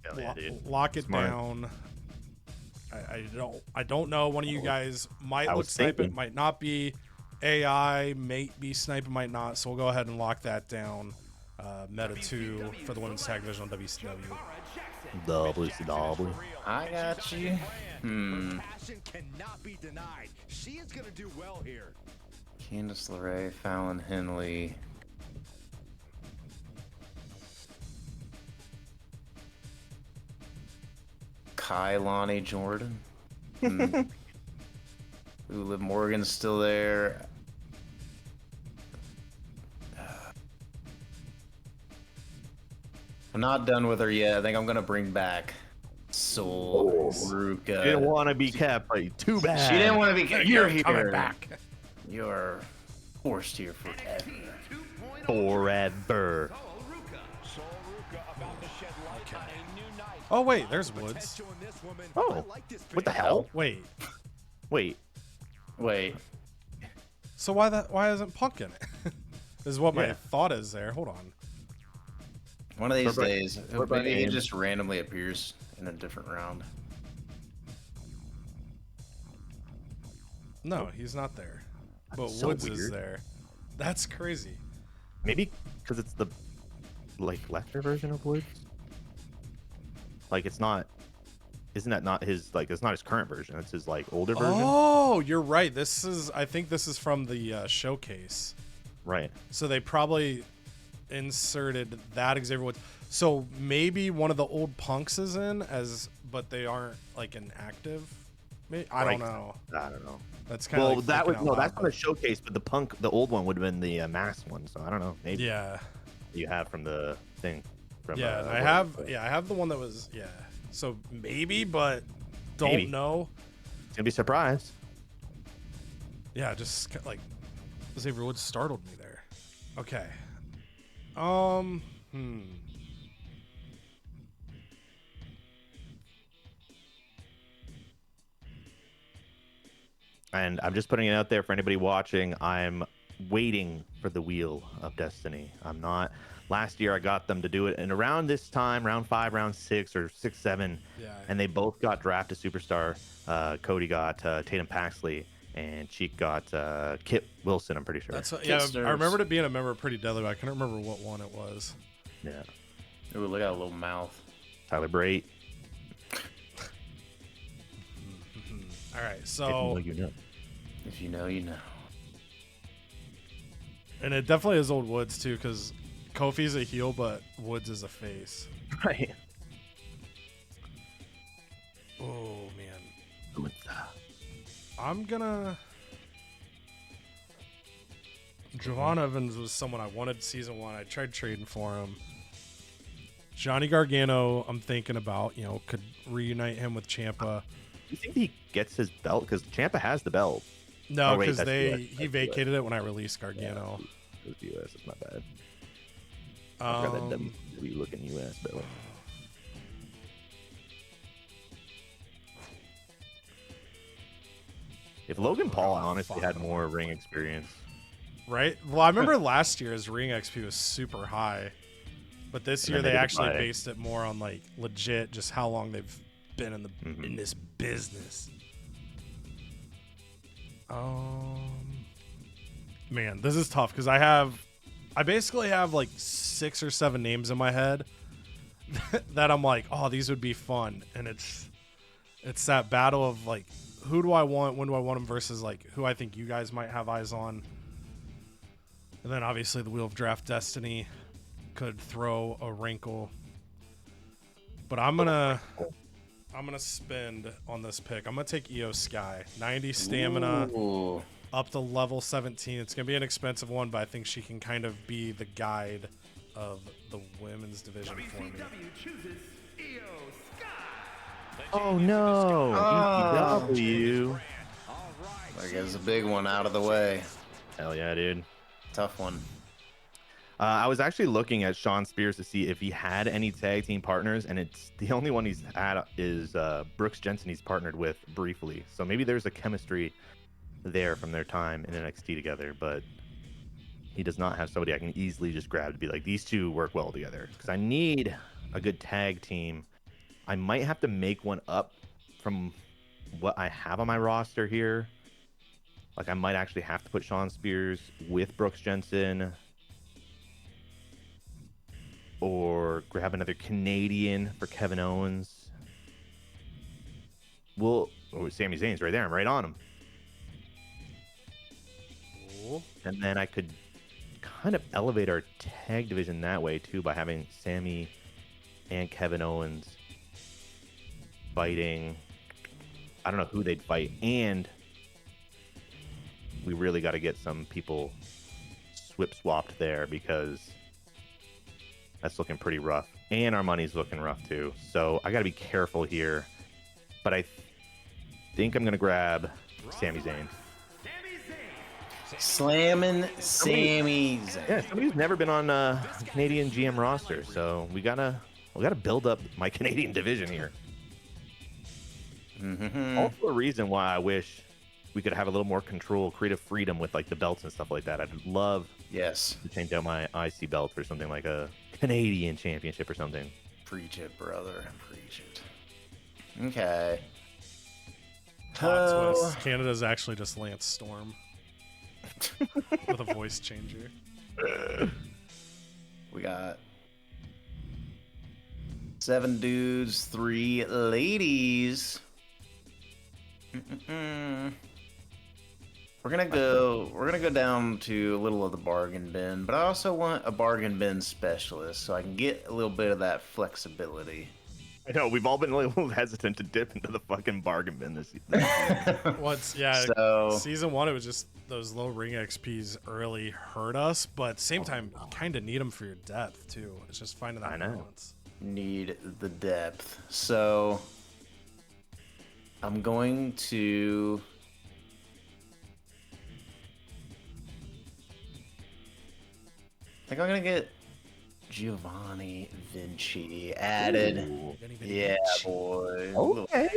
Hell yeah, dude. Lock it Smart. down. I don't know. One of you guys might I look was snipe it, thinking. might not be. AI might be sniping, might not. So we'll go ahead and lock that down. Meta 2 for the women's tag division on WCW. WCW. I got you. Passion cannot be denied. She is gonna do well here. Candice LeRae, Fallon Henley. Kai Lonnie Jordan. Ooh, Liv Morgan's still there. I'm not done with her yet. I think I'm gonna bring back Soul Ruka. Didn't want to be kept, but too bad. She didn't want to be. You're here. Coming back. You're forced here forever. Forever. Oh wait, there's Woods. Oh, what the hell? Wait. Wait. So why isn't Punk in it? Is what my Yeah. thought is there. Hold on. One of these What about- days, what about maybe he Aim? just randomly appears in a different round. No, he's not there. But so Woods is weird. there. That's crazy. Maybe because it's the lesser version of Woods. Like it's not. Isn't that not his it's not his current version? It's his older version. Oh, you're right. I think this is from the showcase. Right. So they probably inserted that Xavier Woods. So maybe one of the old Punks is in but they aren't an active. I don't know. I don't know. That's kind of Well, that was that's on the showcase, but the old one would have been the masked one. So I don't know. Maybe Yeah. you have from the thing. From, Yeah, and I have the one that was So maybe, but don't Maybe. know. It's gonna be surprised. Yeah, just Xavier Woods startled me there. Okay. And I'm just putting it out there for anybody watching. I'm waiting for the Wheel of Destiny. I'm not. Last year I got them to do it, and around this time, round 5, round 6, or 6, 7, Yeah. and they both got drafted superstar. Cody got Tatum Paxley, and Cheek got Kit Wilson. I'm pretty sure. That's Kid I Stirs. remembered it being a member of Pretty Deadly, but I couldn't remember what one it was. Yeah. Ooh, look at that little mouth. Tyler Brait. All right, If so you know. If you know, you know. and it definitely is old Woods too, because Kofi's a heel, but Woods is a face. Right. Oh man, I'm gonna. Javon Evans was someone I wanted season 1. I tried trading for him. Johnny Gargano, I'm thinking about. Could reunite him with Ciampa. You think he gets his belt? Because Ciampa has the belt. No, Oh, wait, because that's US. he That's vacated it when I released Gargano. It was US. It's not bad. I've got that WWE looking US belt. If Logan Paul honestly had more ring experience, Right? Well, I remember last year his ring XP was super high, but this And year then they they did actually Friday. based it more on legit, just how long they've been in in this business. Man, this is tough because I basically have 6 or 7 names in my head that I'm like, oh, these would be fun, and it's that battle of who do I want, when do I want them versus who I think you guys might have eyes on. And then obviously the Wheel of Draft Destiny could throw a wrinkle. But I'm gonna I'm gonna spend on this pick. I'm gonna take Io Sky. 90 stamina, Ooh. up to level 17. It's gonna be an expensive one, but I think she can kind of be the guide of the women's division for me. chooses Io Sky. Oh no! ECW. I guess a big one out of the way. Hell yeah, dude. Tough one. I was actually looking at Sean Spears to see if he had any tag team partners, and it's the only one he's had is Brooks Jensen. He's partnered with briefly, so maybe there's a chemistry there from their time in NXT together. But he does not have somebody I can easily just grab to be like, these two work well together. Because I need a good tag team. I might have to make one up from what I have on my roster here. Like I might actually have to put Sean Spears with Brooks Jensen. Or grab another Canadian for Kevin Owens. Oh, Sami Zayn's right there. I'm right on him. Cool. And then I could kind of elevate our tag division that way too by having Sami and Kevin Owens fighting. I don't know who they'd fight. And we really got to get some people swapped there because that's looking pretty rough. And our money's looking rough too. So I got to be careful here. But I think I'm going to grab Sami Zayn. Slamming Sami Zayn. Yeah, somebody who's never been on Canadian GM roster. So we gotta build up my Canadian division here. Also a reason why I wish we could have a little more control, creative freedom with like the belts and stuff like that. I'd love to change out my IC belt for something like a Canadian championship or something. Preach it, brother. Preach it. Okay. Plot twist. Canada's actually just Lance Storm. With a voice changer. We got 7 dudes, 3 ladies. We're gonna go down to a little of the bargain bin, but I also want a bargain bin specialist so I can get a little bit of that flexibility. I know we've all been a little hesitant to dip into the fucking bargain bin this season. Season 1 it was just those low ring XPs early hurt us, but at the same time you kind of need them for your depth too. It's just finding that balance. Need the depth. So I'm going to I think I'm gonna get Giovanni Vinci added. Ooh. Yeah, boy. Okay.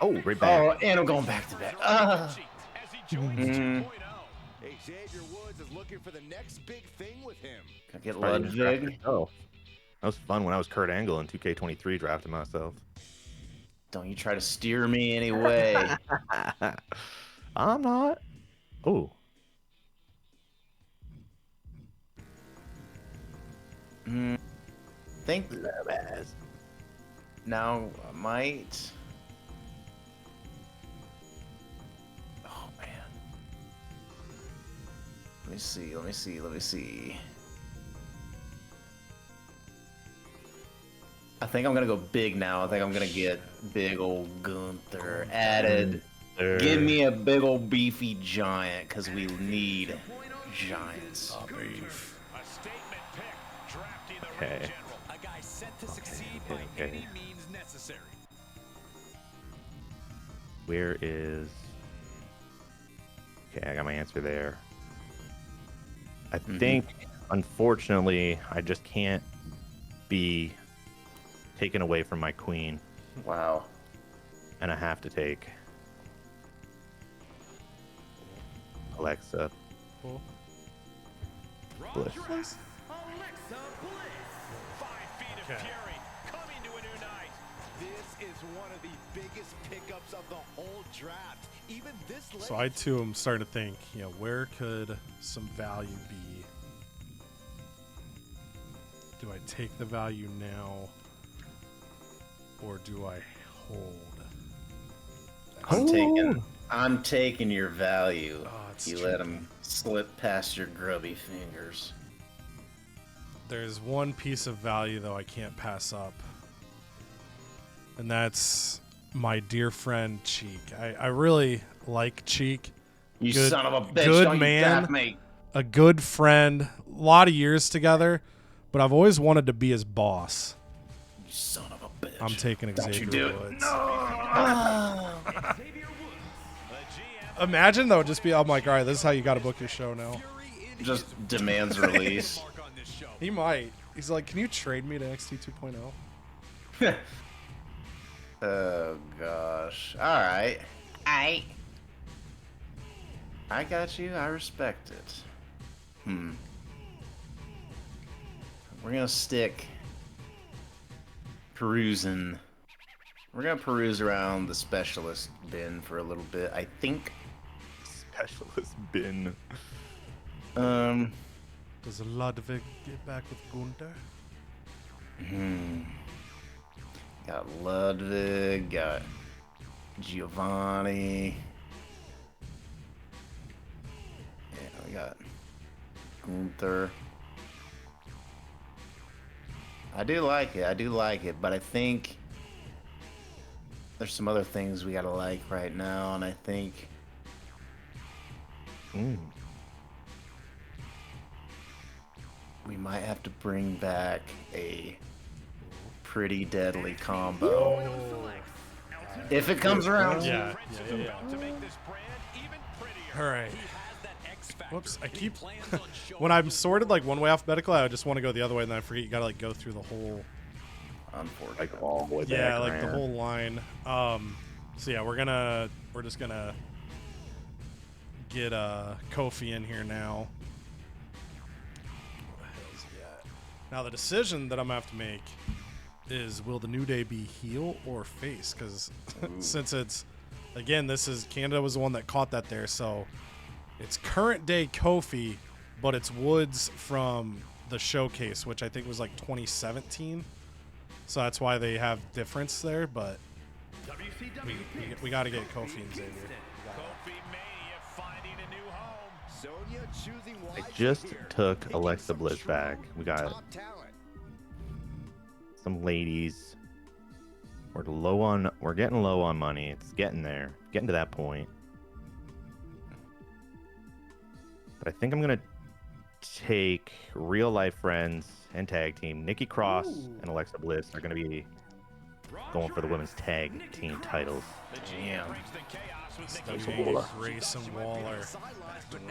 Oh, right back. Oh, and I'm going back to back. Xavier Woods is looking for the next big thing with him. Can I get Ludwig? Oh, that was fun when I was Kurt Angle in 2K23 drafting myself. Don't you try to steer me anyway. I'm not. Oh. Think now I might. Oh man. Let me see. I think I'm gonna go big now. I think I'm gonna get big old Gunther added. Give me a big old beefy giant, because we need giants. Okay. A guy set to succeed by any means necessary. Where is... Okay, I got my answer there. I think, unfortunately, I just can't be taken away from my queen. Wow. And I have to take Alexa Bliss. Alexa Bliss. 5 feet of fury coming to a new night. This is one of the biggest pickups of the whole draft. Even this late. So I too am starting to think, where could some value be? Do I take the value now, or do I hold? I'm taking your value. Oh, it's you tricky. let him slip past your grubby fingers. There's one piece of value though I can't pass up. and that's my dear friend Cheek. I really like Cheek. You Good- son of a bitch! good Don't man. you dap me. A good friend, a lot of years together, but I've always wanted to be his boss. You son of a bitch! I'm taking Don't Xavier you do it. Woods. No. Imagine though, just be. I'm like, all right, this is how you got to book your show now. Just demands release. He might. He's like, can you trade me to NXT 2.0? Oh gosh. All right. I got you. I respect it. We're gonna stick perusing. We're gonna peruse around the specialist bin for a little bit. I think. Specialist bin. Does Ludwig get back with Gunther? Got Ludwig. Got Giovanni. Yeah, we got Gunther. I do like it, but I think there's some other things we gotta like right now, and I think we might have to bring back a pretty deadly combo. If it comes around. Yeah. To make this brand even prettier. All right. He has that X factor Whoops. I that he keep plans on showing. when I'm sorted like one way alphabetically, I just want to go the other way, and then I forget you gotta like go through the whole. Unfortunately. Like all the way back. Yeah, like the around. whole line. So yeah, we're just gonna get Kofi in here now. Where the hell's he at? Now the decision that I'm gonna have to make is, will the New Day be heel or face? Because since it's, again, this is Canada was the one that caught that there, so it's current day Kofi, but it's Woods from the showcase, which I think was like 2017. So that's why they have difference there, but we got to get Kofi and Xavier. Kofi Mania finding a new home. Sonya choosing I wisely just here. took Picking Alexa some Bliss true back. We got top talent. some ladies. We're getting low on money. It's getting there. Getting to that point. But I think I'm gonna take real life friends and tag team. Nikki Cross and Alexa Bliss are gonna be going for the women's tag team titles. The GM brings the chaos with WWE, Nikki Grayson Waller.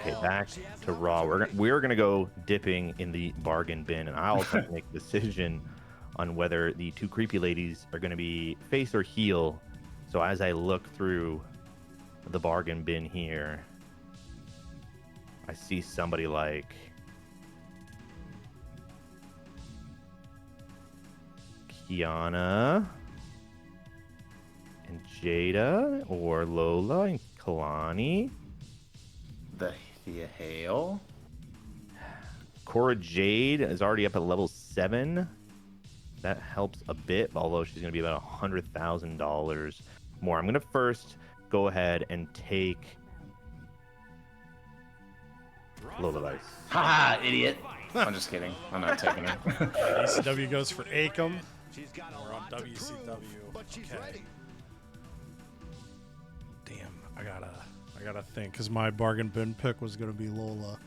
Okay, back to Raw. We're gonna go dipping in the bargain bin, and I also have to make a decision on whether the two creepy ladies are gonna be face or heel. So as I look through the bargain bin here, I see somebody like Kiana and Jada, or Lola and Kalani. The Hale. Cora Jade is already up at level 7. That helps a bit, although she's going to be about $100,000 more. I'm going to first go ahead and take Lola Vice. Haha, idiot. I'm just kidding. I'm not taking it. ECW goes for Akam. She's got a We're on lot to WCW. prove, but she's Okay. ready. Damn, I gotta think, because my bargain bin pick was gonna be Lola.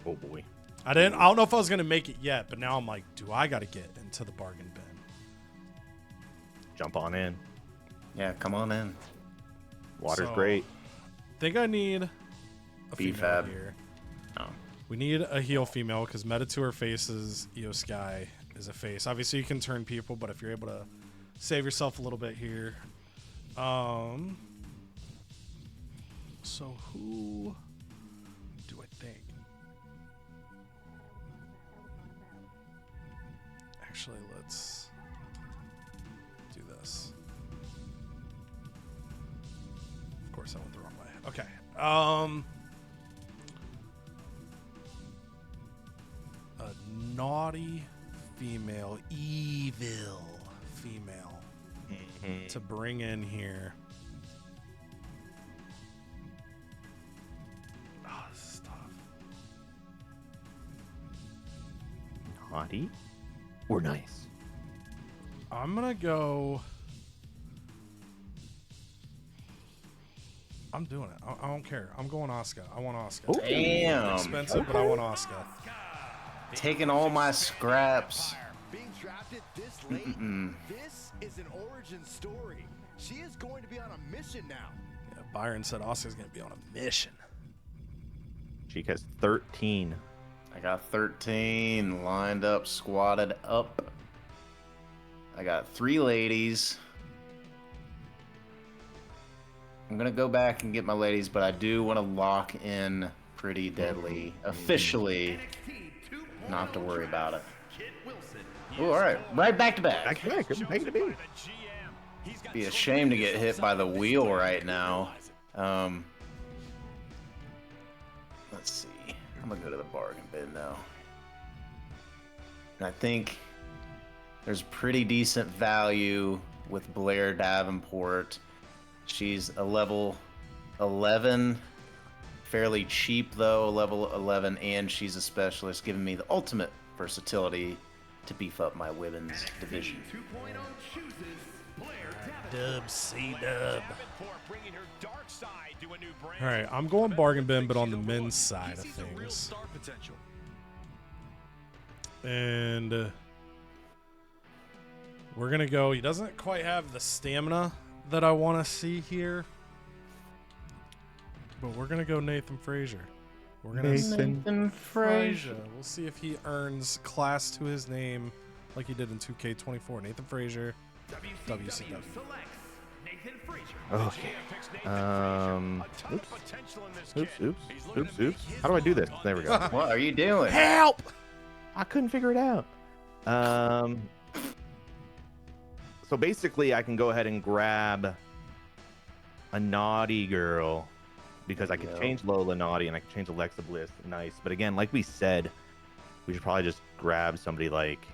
Oh boy. I don't know if I was gonna make it yet, but now I'm like, do I gotta get into the bargain bin? Jump on in. Yeah, come on in. Water's So, great. Think I need a female B-Fab. here. Oh. We need a heel female because Meta to her faces, Io Sky is a face. Obviously, you can turn people, but if you're able to save yourself a little bit here. So who do I think? Actually, let's do this. Of course, I went the wrong way. Okay. A naughty female, evil female to bring in here. Oh, this is tough. Naughty or nice? I'm gonna go I'm doing it. I don't care. I'm going Asuka. I want Asuka. Ooh. Damn. Expensive, but I want Asuka. Taking all my scraps. Being drafted this late, this is an origin story. She is going to be on a mission now. Yeah, Byron said Asuka's going to be on a mission. Cheek has 13. I got 13 lined up, squatted up. I got 3 ladies. I'm gonna go back and get my ladies, but I do want to lock in Pretty Deadly officially. Not have to worry about it. Oh, all right, right back to back. Back to back. Back to back. Be a shame to get hit by the wheel right now. Let's see. I'm gonna go to the bargain bin now. And I think there's pretty decent value with Blair Davenport. She's a level 11, fairly cheap though, level 11, and she's a specialist, giving me the ultimate versatility to beef up my women's division. Dub, C-dub. All right, I'm going bargain bin, but on the men's side of things. And we're going to go. He doesn't quite have the stamina that I want to see here. But we're going to go Nathan Frazier. We're going to Nathan Frazier. We'll see if he earns class to his name like he did in 2K24. Nathan Frazier, WCW. Okay. Oops. How do I do this? There we go. What are you doing? Help! I couldn't figure it out. So basically, I can go ahead and grab a naughty girl because I can change Lola naughty and I can change Alexa Bliss nice. But again, like we said, we should probably just grab somebody like.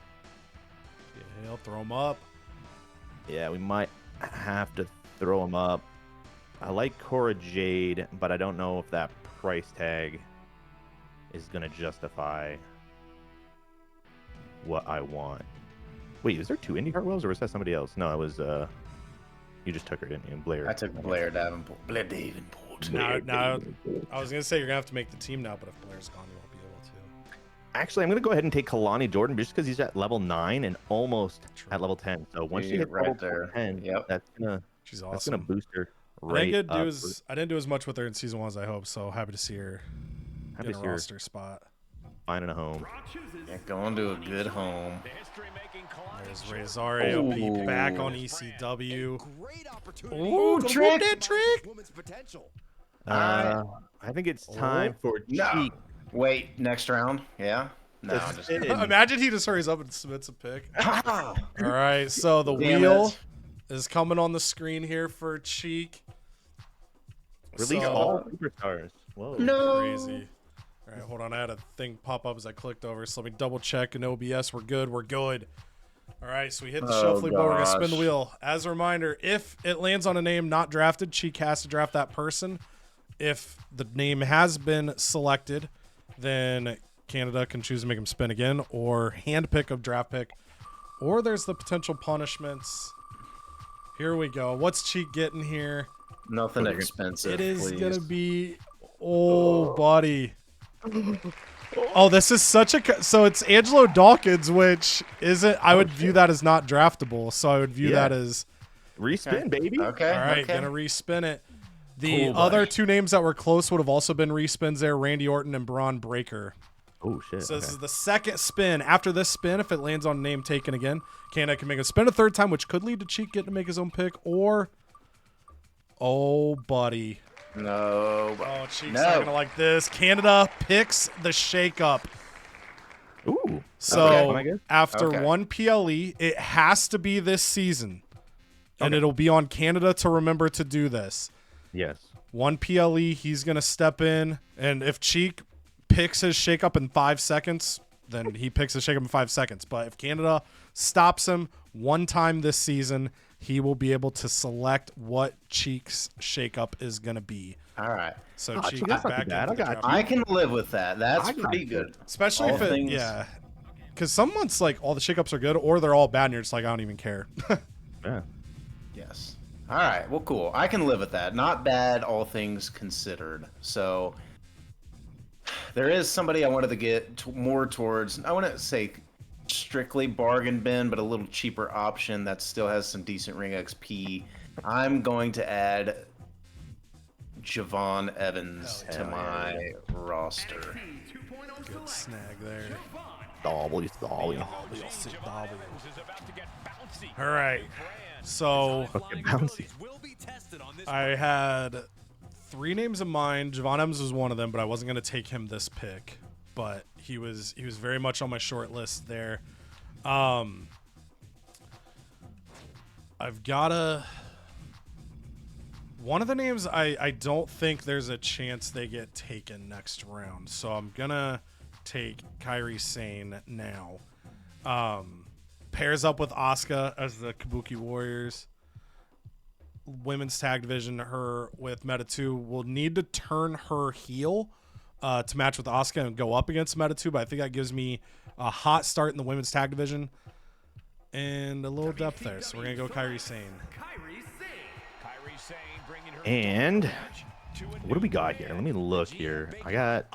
Yeah, I'll throw him up. Yeah, we might have to throw him up. I like Cora Jade, but I don't know if that price tag is going to justify what I want. Wait, is there 2 IndyCar wheels, or was that somebody else? No, it was, you just took her, didn't you? Blair. I took Blair Davenport. Blair Davenport. Now, I was going to say you're going to have to make the team now, but if Blair's gone, you won't be able to. Actually, I'm going to go ahead and take Kalani Jordan just because he's at level 9 and almost at level 10. So once she hits right level there. 10, that's going She's to awesome. boost her right I up. didn't do as much with her in season 1 as I hoped, so happy to see her Happy in to a see her roster spot. finding a home. Yeah, going to a good home. There's Rosario back on ECW. Ooh, trick! That trick! I think it's time for No. Cheek. Wait, next round? Yeah? No, to just spin. Imagine he just hurries up and submits a pick. All right, so the Damn wheel it. is coming on the screen here for Cheek. Release So- all superstars. Whoa. No. Crazy. All right, hold on. I had a thing pop up as I clicked over, so let me double check in OBS. We're good. All right, so we hit the shuffling button. We're going to spin the gosh. wheel. As a reminder, if it lands on a name not drafted, Cheek has to draft that person. If the name has been selected, then Canada can choose to make him spin again or hand pick a draft pick. Or there's the potential punishments. Here we go. What's Cheek getting here? Nothing expensive. It is please. going to be... Oh, buddy. Oh, this is such a... So it's Angelo Dawkins, which isn't... I would view that as not draftable. So I would view that as... Respin, baby. Okay. All right, okay. gonna respin it. The Cool, other buddy. 2 names that were close would have also been respins there, Randy Orton and Braun Breaker. Oh, shit. So this okay. is the second spin. After this spin, if it lands on a name taken again, Canada can make a spin a 3rd time, which could lead to Cheek getting to make his own pick, or... Oh, buddy. No. Oh, Cheek's No. not gonna like this. Canada picks the shake-up. Ooh. So Okay. Am I good? after Okay. 1 PLE, it has to be this season. And it'll be on Canada to remember to do this. Yes. 1 PLE, he's going to step in. And if Cheek picks his shakeup in 5 seconds, then he picks his shakeup in 5 seconds. But if Canada stops him 1 time this season, he will be able to select what Cheek's shakeup is going to be. All right. So Oh, Cheek Cheek, that's is not too back bad. into I the got draft. I can live with that. That's I got pretty you. good. Especially All if it, things- yeah. Because some months, like, all the shakeups are good, or they're all bad, and you're just like, I don't even care. Yeah. Yes. All right, well, cool. I can live with that. Not bad, all things considered. So there is somebody I wanted to get more towards. I wouldn't say strictly bargain bin, but a little cheaper option that still has some decent ring XP. I'm going to add Javon Evans to my roster. Good snag there. Double. All right. So Okay, bouncy. I had 3 names in mind. Javon Evans was one of them, but I wasn't going to take him this pick. But he was very much on my short list there. I've got one of the names I don't think there's a chance they get taken next round. So I'm going to take Kairi Sane now. Pairs up with Asuka as the Kabuki Warriors. Women's tag division, her with Meta 2 will need to turn her heel to match with Asuka and go up against Meta 2, but I think that gives me a hot start in the women's tag division and a little depth there. So we're going to go Kairi Sane. And what do we got here? Let me look here. I got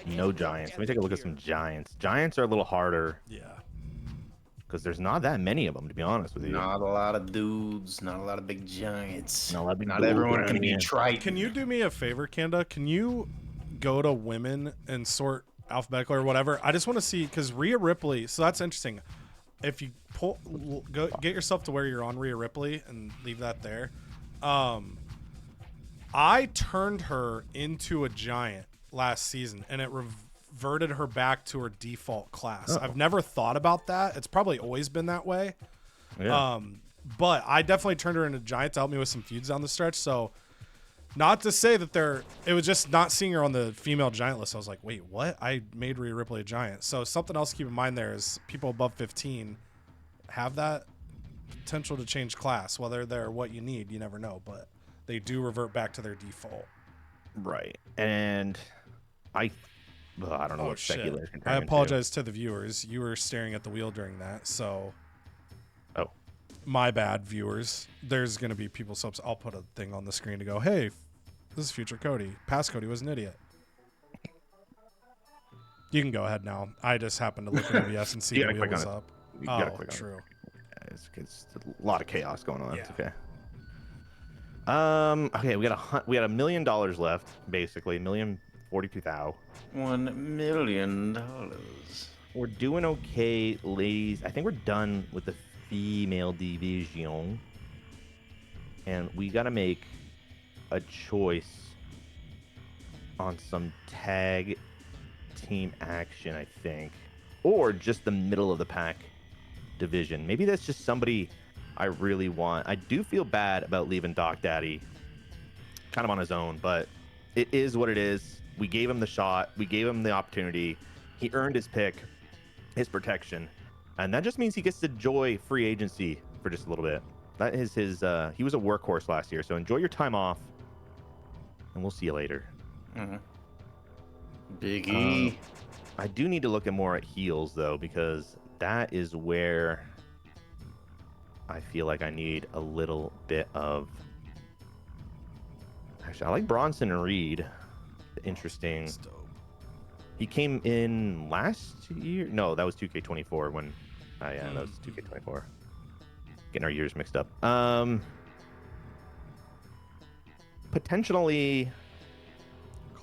no Giants. Let me take a look at some Giants. Giants are a little harder. Yeah. Because there's not that many of them, to be honest with you. Not a lot of dudes, not a lot of big giants. Not Everyone can be Triton. Triton. Can you do me a favor, Kanda? Can you go to women and sort alphabetical or whatever? I just want to see, because Rhea Ripley, so that's interesting. If you get yourself to where you're on Rhea Ripley and leave that there. I turned her into a giant last season, and it reverted her back to her default class. I've never thought about that. It's probably always been that way. Yeah. But I definitely turned her into a giant to help me with some feuds down the stretch. So not to say that it was just not seeing her on the female giant list. I was like, wait, what? I made Rhea Ripley a giant. So something else to keep in mind there is people above 15 have that potential to change class. Whether they're what you need, you never know. But they do revert back to their default. Right. And I don't know what secular can turn I into. apologize to the viewers. You were staring at the wheel during that, so. Oh. My bad, viewers. There's going to be people subs. I'll put a thing on the screen to go, hey, this is future Cody. Past Cody was an idiot. You can go ahead now. I just happened to look at OBS and see the wheel was up. You gotta click on true. it. It's a lot of chaos going on. Yeah. It's okay. Okay, we got $1 million left, basically. $1,042,000. $1 million. We're doing okay, ladies. I think we're done with the female division. And we gotta make a choice on some tag team action, I think. Or just the middle of the pack division. Maybe that's just somebody I really want. I do feel bad about leaving Doc Daddy kind of on his own, but it is what it is. We gave him the shot. We gave him the opportunity. He earned his pick, his protection, and that just means he gets to enjoy free agency for just a little bit. That is his, he was a workhorse last year, so enjoy your time off, and we'll see you later. Mm-hmm. Big E. I do need to look at more at heels, though, because that is where I feel like I need a little bit of... Actually, I like Bronson Reed. Interesting. He came in last year? No, that was 2K24 when... Oh, yeah, that was 2K24. Getting our years mixed up. Potentially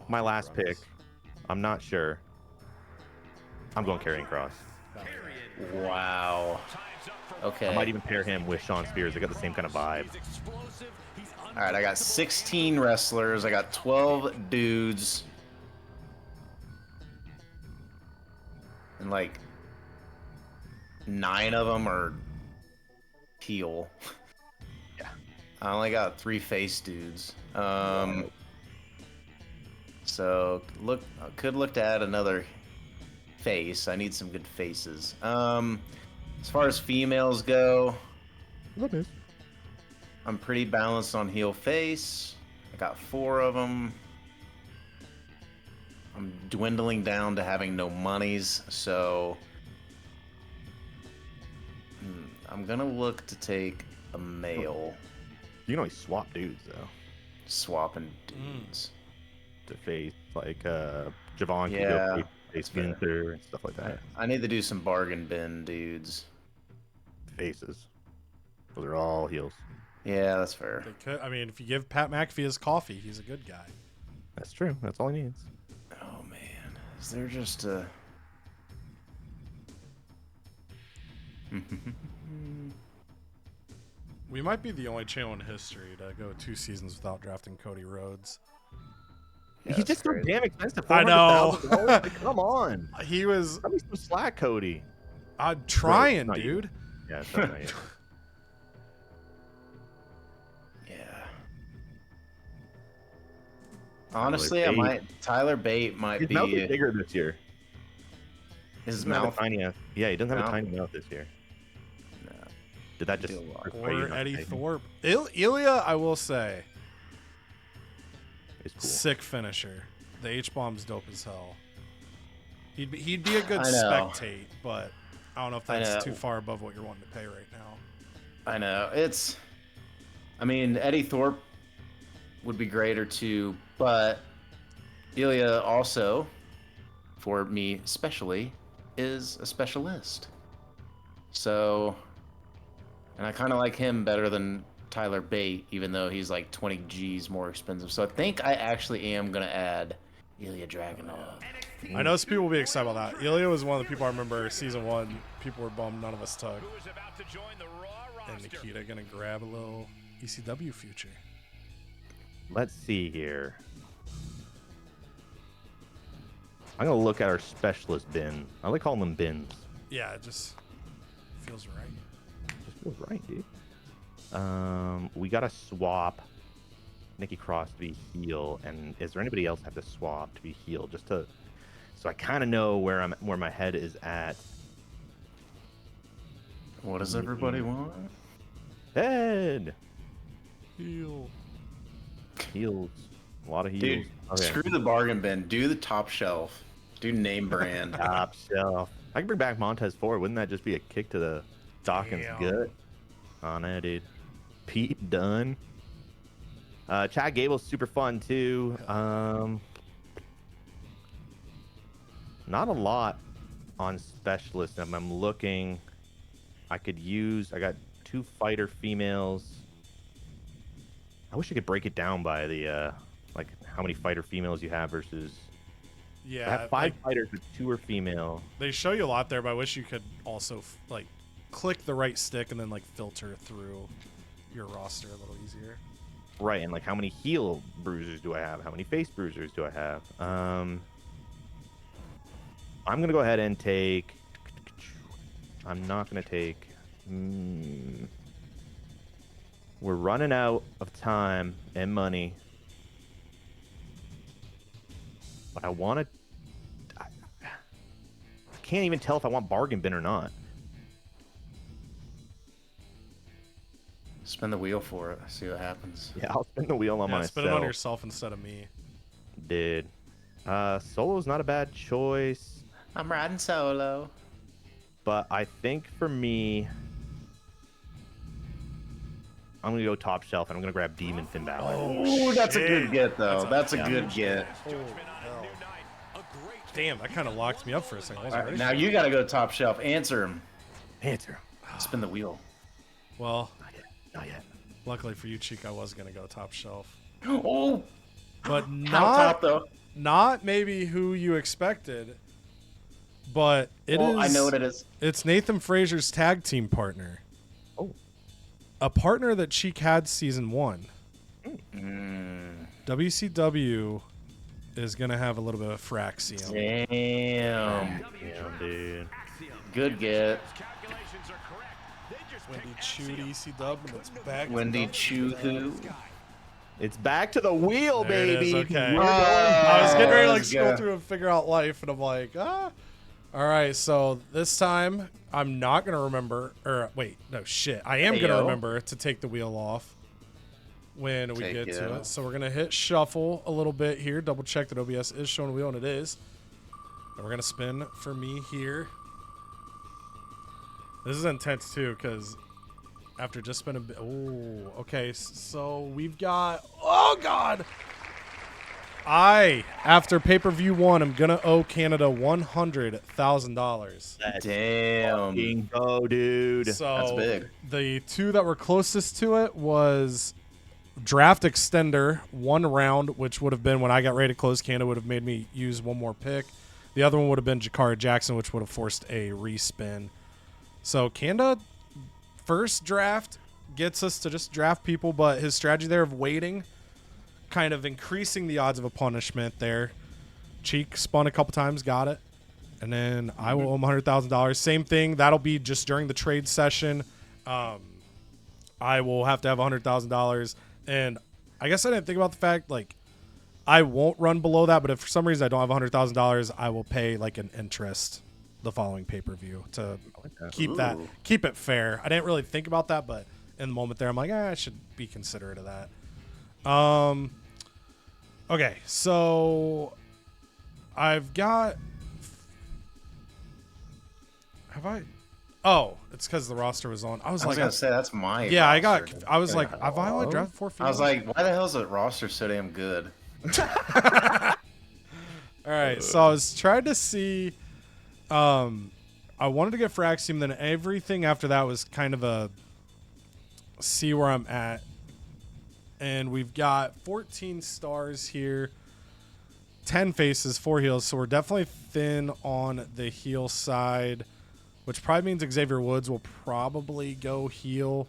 my last pick. I'm not sure. I'm going Karrion Kross. Wow. Okay. I might even pair him with Shawn Spears. They got the same kind of vibe. All right, I got 16 wrestlers. I got 12 dudes. And like 9 of them are heel. Yeah. I only got 3 face dudes. So I could look to add another face. I need some good faces. As far as females go, I'm pretty balanced on heel face. I got 4 of them. I'm dwindling down to having no monies, so I'm gonna look to take a male. You can only swap dudes though Swapping dudes. to face like Javon can Yeah, go face fair. Gunther and stuff like that. I need to do some bargain bin dudes. Faces. Those are all heels. Yeah, that's fair. I mean, if you give Pat McAfee his coffee, he's a good guy. That's true. That's all he needs. Oh man, is there just a? We might be the only channel in history to go 2 seasons without drafting Cody Rhodes. Yeah, He's that's just so crazy. damn expensive. I know. $400,000? Like, come on. He was Cut me some slack, Cody. trying, not you. dude. Yeah, it's not yet. Yeah. Honestly, Tyler Bate might His mouth is be bigger this year. his He doesn't have mouth. a tiny ass. Yeah, he doesn't have a Mouth? tiny mouth this year. No. Did that just Do a lot. persuade you Or not Eddie to take him? Thorpe. Ilya, I will say, It's cool. sick finisher. The H-bomb's dope as hell. He'd be a good I know. spectate, but I don't know if I that's know. too far above what you're wanting to pay right now. I know I mean, Eddie Thorpe would be great or two, but Ilya also, for me especially, is a specialist. So, and I kind of like him better than Tyler Bate, even though he's like 20 G's more expensive. So I think I actually am gonna add Ilya Dragunov. I know some people will be excited about that. Ilya was one of the people I remember season 1. People were bummed none of us took. Who is about to join the Raw And roster. Nikita gonna grab a little ECW future. Let's see here. I'm gonna look at our specialist bin. I like calling them bins. Yeah, it just feels right. Just feels right, dude. We gotta swap Nikki Cross to be heel, and is there anybody else I have to swap to be heel, just to so I kind of know where my head is at. What does everybody want? Head Heel. heels, a lot of heels. Dude, Okay. screw the bargain bin. Do the top shelf. Do name brand. Top shelf. I can bring back Montez Ford. Wouldn't that just be a kick to the Dawkins Damn. gut? On that, dude. Pete Dunne. Chad Gable's super fun too. Not a lot on specialist. I'm looking. I got 2 fighter females. I wish I could break it down by the like how many fighter females you have versus. Yeah, I have 5 fighters, but 2 are female. they show you a lot there, but I wish you could also like click the right stick and then like filter through your roster a little easier. Right, and like how many heel bruisers do I have? How many face bruisers do I have? I'm gonna go ahead and take. I'm not gonna take. We're running out of time and money, but I want to. I can't even tell if I want bargain bin or not. Spin the wheel for it. See what happens. Yeah, I'll spin the wheel on Yeah, myself. spin it on yourself instead of me. Did. Solo's not a bad choice. I'm riding solo. But I think for me, I'm going to go top shelf, and I'm going to grab Demon Finn Balor. Oh, that's a good get, though. That's a yeah. good get. Damn, that kind of locked me up for a second. I wasn't All right, ready now for you got to go top shelf. Answer him. Answer. Spin the wheel. it. Well, Not yet. luckily for you, Cheek, I was gonna go top shelf, Oh, but how top, though? not maybe who you expected. But it is. Oh, I know what it is. It's Nathan Frazier's tag team partner. Oh. A partner that Cheek had season 1. WCW is going to have a little bit of Fraxium. Damn. Damn, dude. Good get. Wendy chewed EC and it's back. to Wendy the- Chew who? It's back to the wheel, There it baby. is, okay. We're going I was getting ready to like let's scroll go. through and figure out life, and I'm like, ah. All right, so this time I'm not gonna remember, or wait, no shit, I am gonna Heyo. remember to take the wheel off when we Take get it to out. it. So we're gonna hit shuffle a little bit here, double check that OBS is showing the wheel, and it is. And we're gonna spin for me here. This is intense too, because after just spending. Oh, okay. So we've got. Oh God. After pay-per-view 1, I'm gonna owe Canada $100,000. Damn. Fucking go, dude. So That's big. the two that were closest to it was draft extender 1 round, which would have been when I got ready to close Canada, would have made me use 1 more pick. The other one would have been Jakara Jackson, which would have forced a respin. So Canada first draft gets us to just draft people, but his strategy there of waiting, kind of increasing the odds of a punishment there. Cheek spun a couple times, got it. And then I will owe him $100,000. Same thing. That'll be just during the trade session. I will have to have $100,000. And I guess I didn't think about the fact, like, I won't run below that, but if for some reason I don't have $100,000, I will pay, like, an interest the following pay-per-view to keep it fair. I didn't really think about that, but in the moment there, I'm like, I should be considerate of that. Okay, so I've got. Have I? Oh, it's because the roster was on. I was like, gonna say that's my. Yeah, roster. I was like, have I only drafted 4 females? I was like, why the hell is the roster so damn good? All right, so I was trying to see. I wanted to get Fraxium, then everything after that was kind of a see where I'm at. And we've got 14 stars here, 10 faces, 4 heels. So we're definitely thin on the heel side, which probably means Xavier Woods will probably go heel.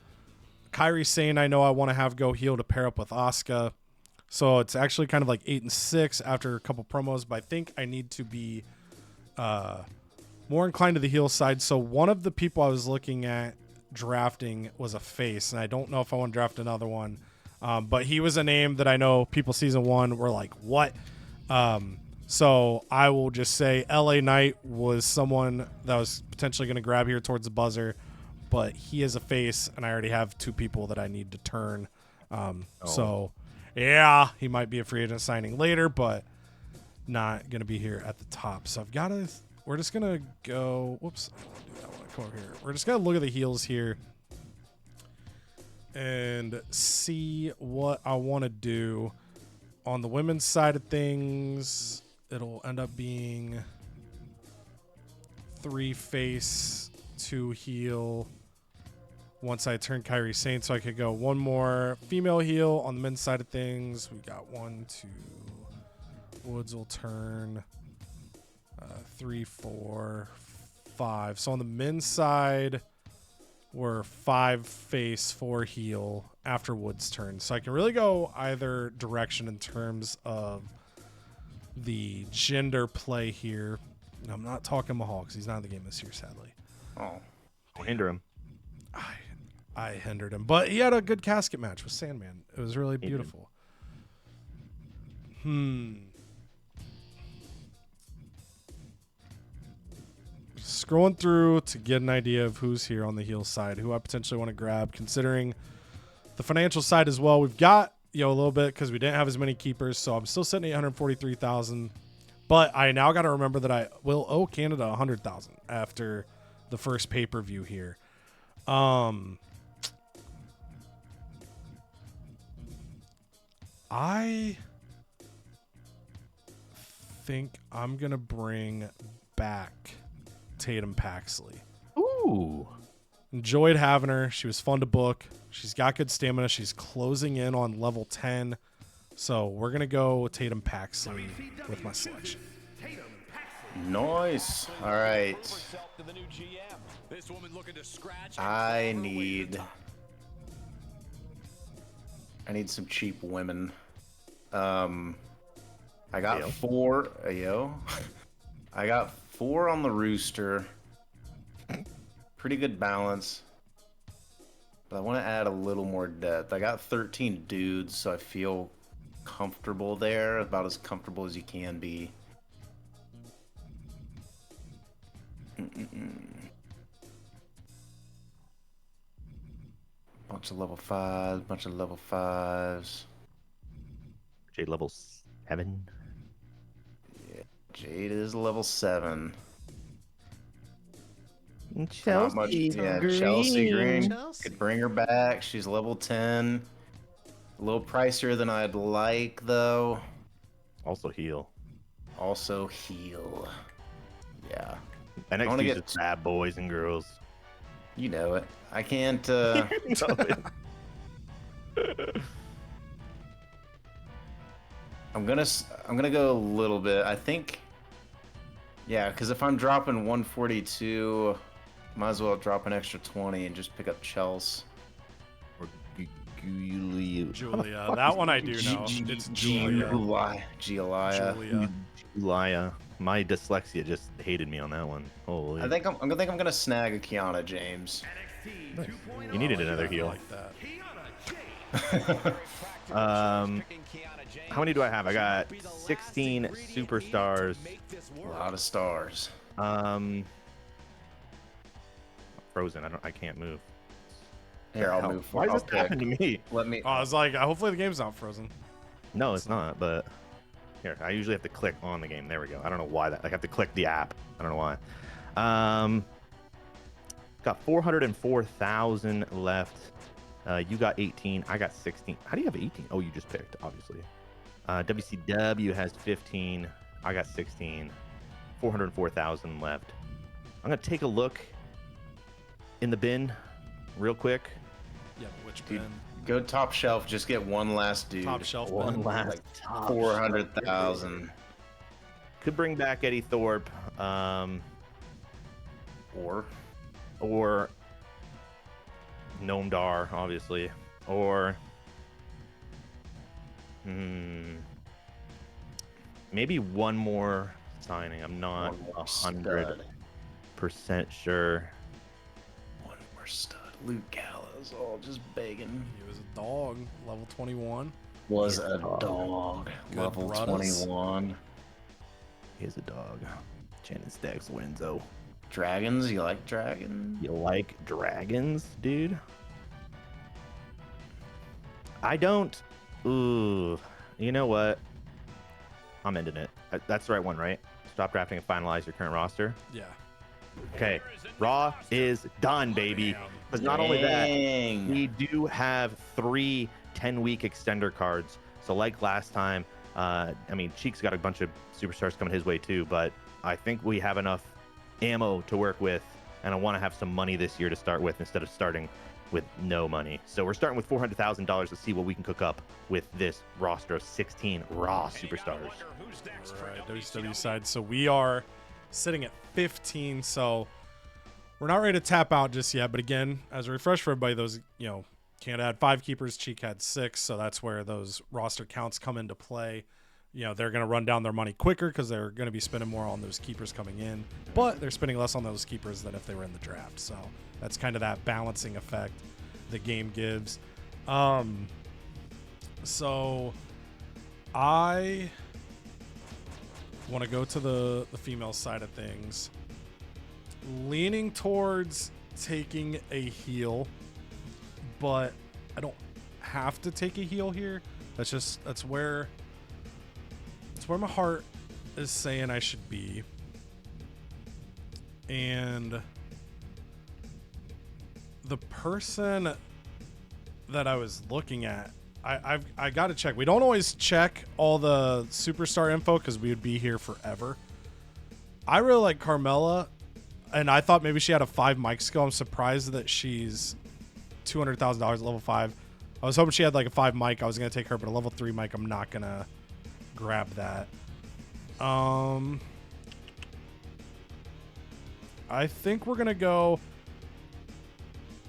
Kairi Sane, I know I want to have go heel to pair up with Asuka. So it's actually kind of like 8 and 6 after a couple promos, but I think I need to be more inclined to the heel side. So one of the people I was looking at drafting was a face, and I don't know if I want to draft another one. But he was a name that I know people season 1 were like, what? So I will just say LA Knight was someone that was potentially going to grab here towards the buzzer, but he is a face, and I already have 2 people that I need to turn. So, yeah, he might be a free agent signing later, but not going to be here at the top. So I've got to – we're just going to go – whoops. I want to do that. I want to come over here. We're just going to look at the heels here and see what I want to do. On the women's side of things, it'll end up being 3 face, 2 heel. Once I turn Kairi Sane, so I could go 1 more female heel. On the men's side of things, we got 1, 2. Woods will turn 3, 4, 5. So on the men's side, we're 5 face, 4 heel after Woods' turn. So I can really go either direction in terms of the gender play here. And I'm not talking Mahal because he's not in the game this year, sadly. Oh, Don't hinder him. I hindered him. But he had a good casket match with Sandman. It was really beautiful. Scrolling through to get an idea of who's here on the heel side, who I potentially want to grab, considering the financial side as well. We've got, a little bit because we didn't have as many keepers, so I'm still sitting at $843,000. But I now got to remember that I will owe Canada $100,000 after the first pay-per-view here. I think I'm going to bring back Tatum Paxley. Ooh. Enjoyed having her. She was fun to book. She's got good stamina. She's closing in on level 10. So we're going to go Tatum Paxley with my selection. nice. All right. I need some cheap women. I got 4. I got 4 on the rooster. Pretty good balance. But I want to add a little more depth. I got 13 dudes, so I feel comfortable there. About as comfortable as you can be. Bunch of level 5s. Jade level 7. Yeah, Jade is level 7. Not much. Yeah, Chelsea Green. Chelsea. Could bring her back. She's level 10. A little pricier than I'd like, though. Also heal. Also heal. Yeah. NXT wanna is get- just bad boys and girls. You know it. I can't. I'm gonna go a little bit. I think. Yeah, because if I'm dropping 142, might as well drop an extra 20 and just pick up Chelsea. Or Julia. Julia. That one I do know. It's Julia. Julia. Julia. My dyslexia just hated me on that one. Holy. I think I'm gonna snag a Kiana James. You needed another I heal. like that. How many do I have? I got 16 superstars. A lot of stars. Frozen. I can't move. Here, I'll Hell, move. Why I'll does this happen to me? Let me. Oh, I was like, hopefully the game's not frozen. No, it's not. But here, I usually have to click on the game. There we go. I don't know why that. I have to click the app. I don't know why. Got 404,000 left. You got 18. I got 16. How do you have 18? Oh, you just picked, obviously. WCW has 15. I got 16. 404,000 left. I'm gonna take a look in the bin, real quick. Yeah, but which Dude, bin? Go top shelf. Just get one last dude. Top shelf One bin. last Like top 400,000. Could bring back Eddie Thorpe, Or Noam Dar, obviously, or maybe one more signing. I'm not one more 100% sure. One more stud. Luke Gallows. Oh, just begging. He was a dog, level 21. Was a dog. Good Level brothers. 21. Here's a dog. Shannon Stacks Winzo. Dragons? You like dragons? You like dragons, dude? I don't. Ooh. You know what? I'm ending it. That's the right one, right? Stop drafting and finalize your current roster. Yeah. Okay. Raw is done, baby. Because not only that, Dang. we do have 3 10-week extender cards. So like last time, I mean, Cheek's got a bunch of superstars coming his way too, but I think we have enough ammo to work with, and I want to have some money this year to start with instead of starting with no money. So we're starting with $400,000 to see what we can cook up with this roster of 16 Raw superstars. All right, WCW side. So we are sitting at 15. So we're not ready to tap out just yet. But again, as a refresh for everybody, those, Canada had 5 keepers, Cheek had 6. So that's where those roster counts come into play. They're going to run down their money quicker because they're going to be spending more on those keepers coming in, but they're spending less on those keepers than if they were in the draft. So that's kind of that balancing effect the game gives. So I want to go to the female side of things, leaning towards taking a heal, but I don't have to take a heal here. That's where my heart is saying I should be. And the person that I was looking at, I got to check. We don't always check all the superstar info because we would be here forever. I really like Carmella, and I thought maybe she had a 5 mic skill. I'm surprised that she's $200,000 level 5. I was hoping she had like a 5 mic. I was going to take her, but a level 3 mic, I'm not going to grab that. I think we're gonna go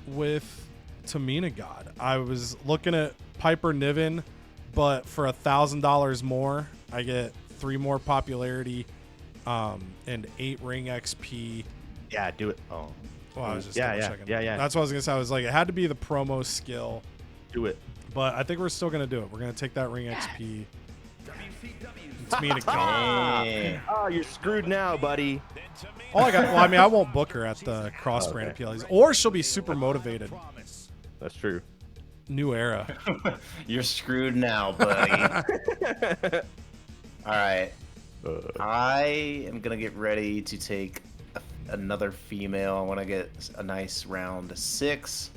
with Tamina God. I was looking at Piper Niven, but for $1,000 more, I get 3 more popularity, and 8 ring XP. Yeah, do it. Oh, Well, I was just yeah. That's what I was gonna say. I was like, it had to be the promo skill, Do it. but I think we're still gonna do it. We're gonna take that ring XP. Tamina God. Dang. Oh, you're screwed now, buddy. I won't book her at the cross brand appeals, or she'll be super motivated. That's true. New era. You're screwed now, buddy. All right. I am going to get ready to take a another female. I want to get a nice round 6.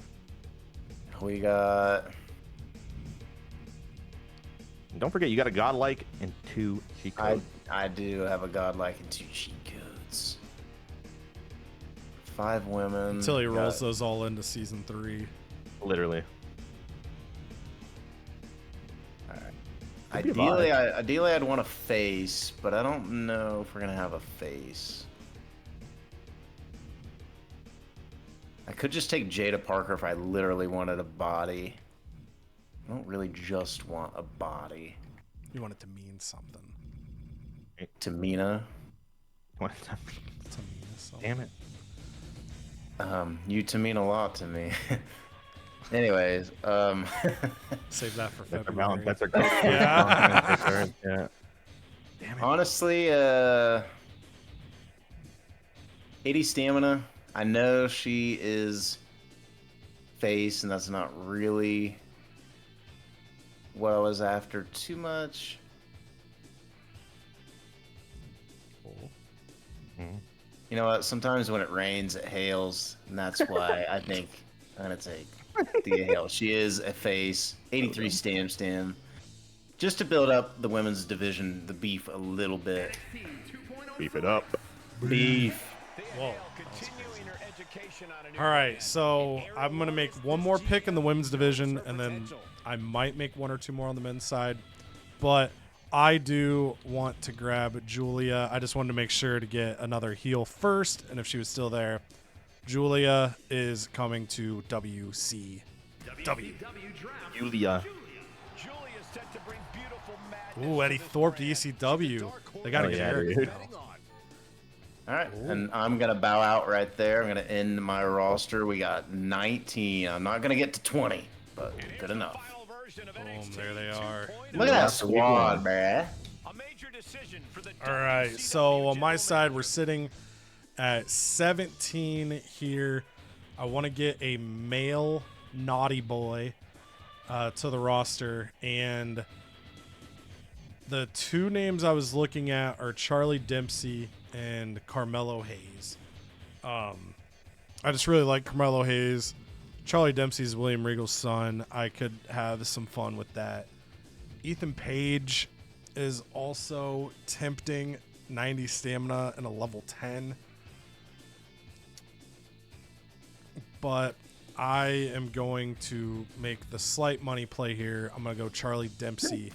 We got. Don't forget, you got a Godlike and 2 cheat codes. I do have a Godlike and 2 cheat codes. 5 women. Until he rolls those all into season 3. Literally. Ideally, I'd want a face, but I don't know if we're gonna have a face. I could just take Jada Parker if I literally wanted a body. I don't really just want a body. You want it to mean something. Tamina. What? To mean something. Damn it. You to mean a lot to me. Anyways, Save that for That's February. That's our code. Yeah. Yeah. Damn it. honestly, 80 stamina. I know she is face, and that's not really what I was after too much. You know what? Sometimes when it rains, it hails, and that's why I think I'm gonna take the hail. She is a face, 83 stam, just to build up the women's division, the beef a little bit. Beef it up. Beef. Whoa. All right, so I'm going to make one more pick in the women's division, and then I might make 1 or 2 more on the men's side. But I do want to grab Julia. I just wanted to make sure to get another heel first, and if she was still there, Julia is coming to WCW. Julia. Ooh, Eddie Thorpe to ECW. They got to get Eric. dude. now. All right, and I'm gonna bow out right there. I'm gonna end my roster. We got 19. I'm not gonna get to 20, but good enough. Boom, there they are. Look at that squad, bruh. All right, so on my side, we're sitting at 17 here. I want to get a male naughty boy to the roster, and the 2 names I was looking at are Charlie Dempsey and Carmelo Hayes. I just really like Carmelo Hayes. Charlie Dempsey's William Regal's son. I could have some fun with that. Ethan Page is also tempting, 90 stamina and a level 10. But I am going to make the slight money play here. I'm going to go Charlie Dempsey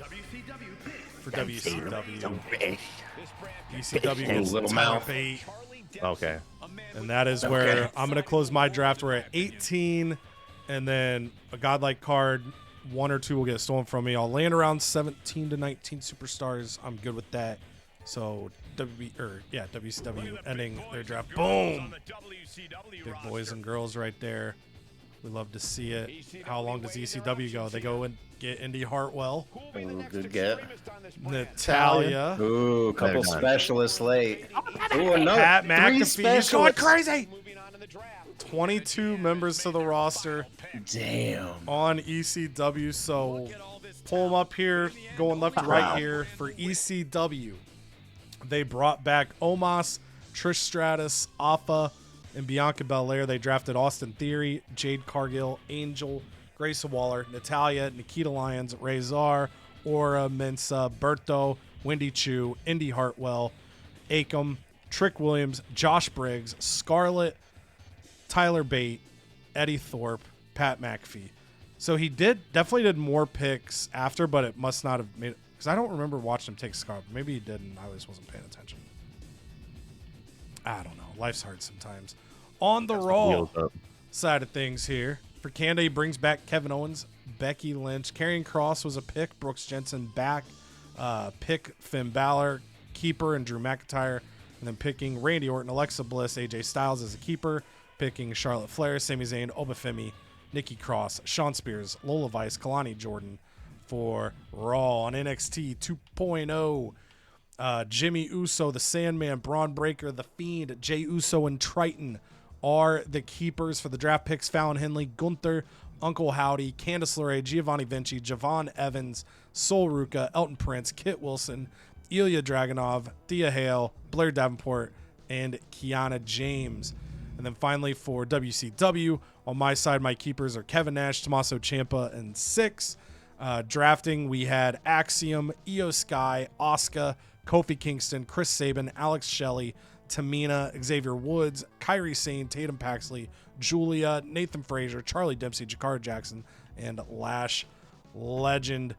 for WCW. ECW gets the Little top mouth. 8. Okay. And that is where I'm going to close my draft. We're at 18, and then a Godlike card, 1 or 2 will get stolen from me. I'll land around 17 to 19 superstars. I'm good with that. So WCW ending their draft. Boom! Big boys and girls right there. We love to see it. How long does ECW go? They go and get Indy Hartwell, Ooh, good get. Natalia, Ooh, a couple They're done. specialists late. Ooh, another Pat 3 McAfee. He's going specialists. crazy. 22 members to the roster Damn. on ECW. So pull them up here, going left to right here for ECW. They brought back Omos, Trish Stratus, Alpha, and Bianca Belair. They drafted Austin Theory, Jade Cargill, Angel, Grayson Waller, Natalia, Nikita Lyons, Razor, Aura, Mensa, Berto, Wendy Chu, Indy Hartwell, Akam, Trick Williams, Josh Briggs, Scarlett, Tyler Bate, Eddie Thorpe, Pat McAfee. So he definitely did more picks after, but it must not have made, because I don't remember watching him take Scarlett. Maybe he did, and I just wasn't paying attention. I don't know. Life's hard sometimes. On the Raw Wheels up. side of things here, for Canada, he brings back Kevin Owens, Becky Lynch. Karrion Kross was a pick. Brooks Jensen back. Pick Finn Balor, keeper, and Drew McIntyre. And then picking Randy Orton, Alexa Bliss, AJ Styles as a keeper. Picking Charlotte Flair, Sami Zayn, Obafemi, Nikki Cross, Shawn Spears, Lola Vice, Kalani Jordan for Raw. On NXT 2.0, Jimmy Uso, the Sandman, Braun Breaker, The Fiend, Jey Uso, and Triton are the keepers for the draft picks. Fallon Henley, Gunther, Uncle Howdy, Candice LeRae, Giovanni Vinci, Javon Evans, Sol Ruka, Elton Prince, Kit Wilson, Ilya Dragunov, Thea Hale, Blair Davenport, and Kiana James. And then finally for WCW, on my side, my keepers are Kevin Nash, Tommaso Ciampa, and 6. Drafting, we had Axiom, Io Sky, Asuka, Kofi Kingston, Chris Sabin, Alex Shelley, Tamina, Xavier Woods, Kairi Sane, Tatum Paxley, Julia, Nathan Frazier, Charlie Dempsey, Jakara Jackson, and Lash Legend.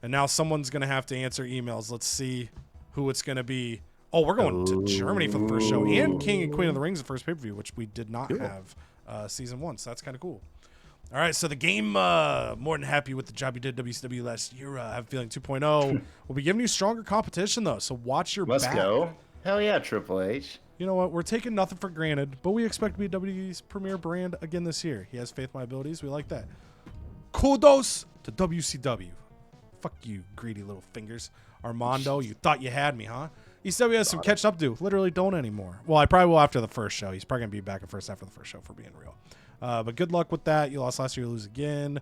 And now someone's going to have to answer emails. Let's see who it's going to be. Oh, we're going to Germany for the first show, and King and Queen of the Rings, the first pay-per-view, which we did not have season 1, so that's kind of cool. All right, so the game, more than happy with the job you did WCW last year. I have a feeling 2.0 will be giving you stronger competition, though, so watch your Let's back. go. Hell yeah, Triple H. You know what? We're taking nothing for granted, but we expect to be WWE's premier brand again this year. He has faith in my abilities. We like that. Kudos to WCW. Fuck you, greedy little fingers. Armando, you thought you had me, huh? ECW has some catching up to do. Literally don't anymore. Well, I probably will after the first show. He's probably going to be back in first after the first show, for being real. But good luck with that. You lost last year, you lose again.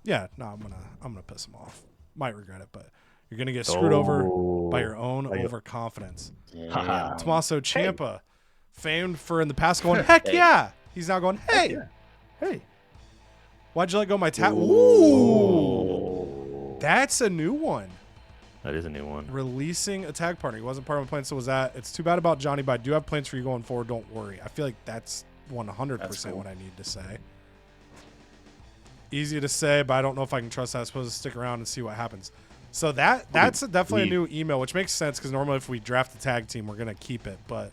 Yeah, no, I'm gonna piss him off. Might regret it, but you're gonna get screwed over by your own overconfidence. Yeah. Tommaso Ciampa, famed for in the past going, heck yeah. He's now going, hey. Hey. Why'd you let go of my tap? Ooh. That's a new one. That is a new one. Releasing a tag partner. He wasn't part of my plan, so was that. It's too bad about Johnny, but I do have plans for you going forward. Don't worry. I feel like that's 100% cool. what I need to say. Easy to say, but I don't know if I can trust that. I'm supposed to stick around and see what happens. So that's definitely a new email, which makes sense because normally if we draft a tag team, we're going to keep it. But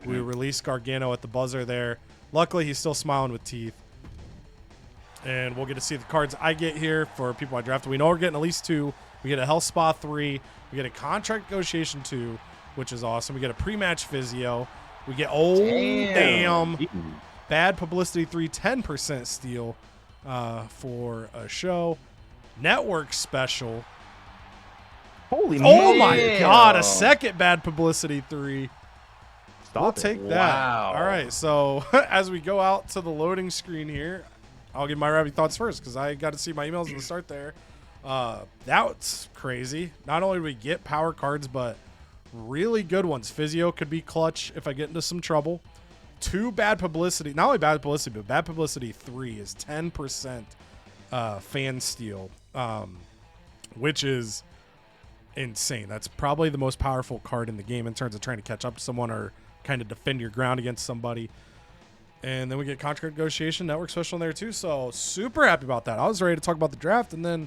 we released Gargano at the buzzer there. Luckily, he's still smiling with teeth. And we'll get to see the cards I get here for people I drafted. We know we're getting at least 2. We get a Health Spa 3. We get a Contract Negotiation 2, which is awesome. We get a Pre-Match Physio. We get, damn. Bad Publicity 3, 10% steal for a show. Network Special. Holy Oh my God, a second Bad Publicity 3. We'll take that. Wow. All right, so as we go out to the loading screen here, I'll give my rapid thoughts first because I got to see my emails at the start there. That's crazy. Not only do we get power cards, but really good ones. Physio could be clutch if I get into some trouble. 2 bad publicity. Not only bad publicity, but bad publicity 3 is 10% fan steal, which is insane. That's probably the most powerful card in the game in terms of trying to catch up to someone or kind of defend your ground against somebody. And then we get Contract Negotiation, Network Special in there too. So super happy about that. I was ready to talk about the draft, and then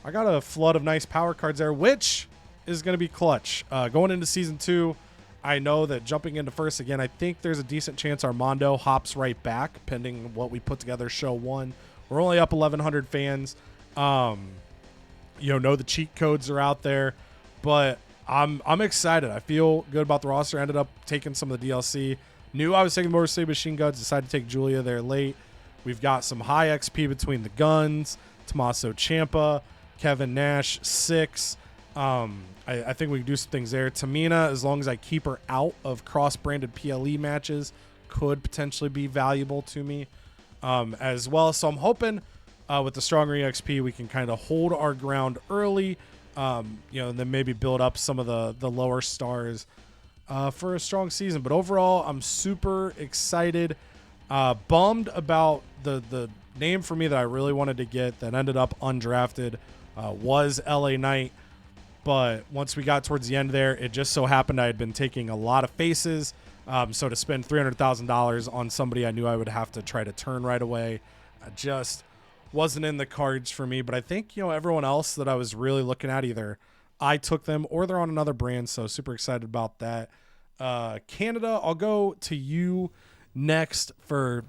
I got a flood of nice power cards there, which is going to be clutch. Going into Season 2, I know that jumping into first, again, I think there's a decent chance Armando hops right back, pending what we put together show 1. We're only up 1,100 fans. Know the cheat codes are out there, but I'm excited. I feel good about the roster. I ended up taking some of the DLC. Knew I was taking Motor City Machine Guns. Decided to take Julia there late. We've got some high XP between the Guns, Tommaso Ciampa, Kevin Nash, 6. I think we can do some things there. Tamina, as long as I keep her out of cross-branded PLE matches, could potentially be valuable to me as well. So I'm hoping with the stronger EXP, we can kind of hold our ground early, and then maybe build up some of the lower stars for a strong season. But overall, I'm super excited. Bummed about the name for me that I really wanted to get that ended up undrafted was LA Knight. But once we got towards the end there, it just so happened I had been taking a lot of faces. So to spend $300,000 on somebody I knew I would have to try to turn right away just wasn't in the cards for me. But I think, everyone else that I was really looking at, either I took them or they're on another brand. So super excited about that. Canada, I'll go to you next for,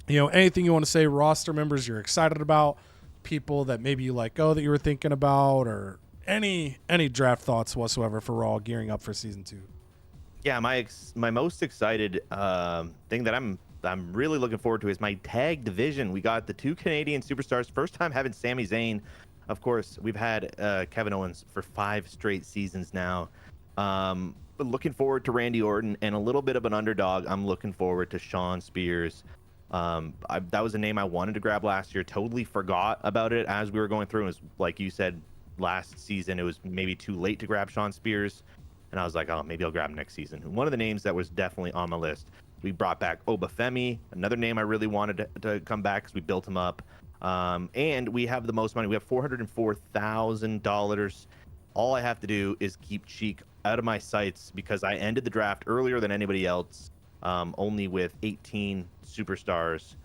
anything you want to say, roster members you're excited about, people that maybe you let go that you were thinking about, or any draft thoughts whatsoever for Raw gearing up for Season 2. Yeah, my most excited thing that I'm really looking forward to is my tag division. We got the 2 Canadian superstars. First time having Sami Zayn. Of course, we've had Kevin Owens for 5 straight seasons now. But looking forward to Randy Orton, and a little bit of an underdog, I'm looking forward to Shawn Spears. That was a name I wanted to grab last year. Totally forgot about it as we were going through. It was like you said last season, it was maybe too late to grab Shawn Spears. and I was like, oh, maybe I'll grab him next season. One of the names that was definitely on my list, we brought back Obafemi, another name I really wanted to come back because we built him up. And we have the most money. We have $404,000. All I have to do is keep Cheek out of my sights because I ended the draft earlier than anybody else, only with 18 superstars.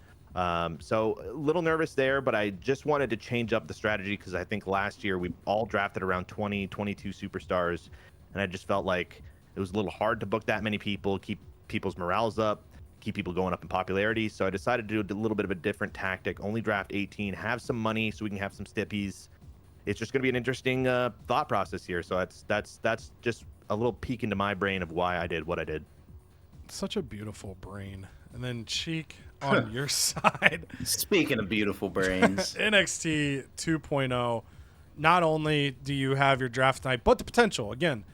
So a little nervous there, but I just wanted to change up the strategy because I think last year we all drafted around 20, 22 superstars, and I just felt like it was a little hard to book that many people, keep people's morales up, keep people going up in popularity. So I decided to do a little bit of a different tactic, only draft 18, have some money so we can have some stippies. It's just going to be an interesting thought process here. So that's just a little peek into my brain of why I did what I did. Such a beautiful brain. And then Cheek on your side. Speaking of beautiful brains, NXT 2.0, not only do you have your draft night, but the potential. Again,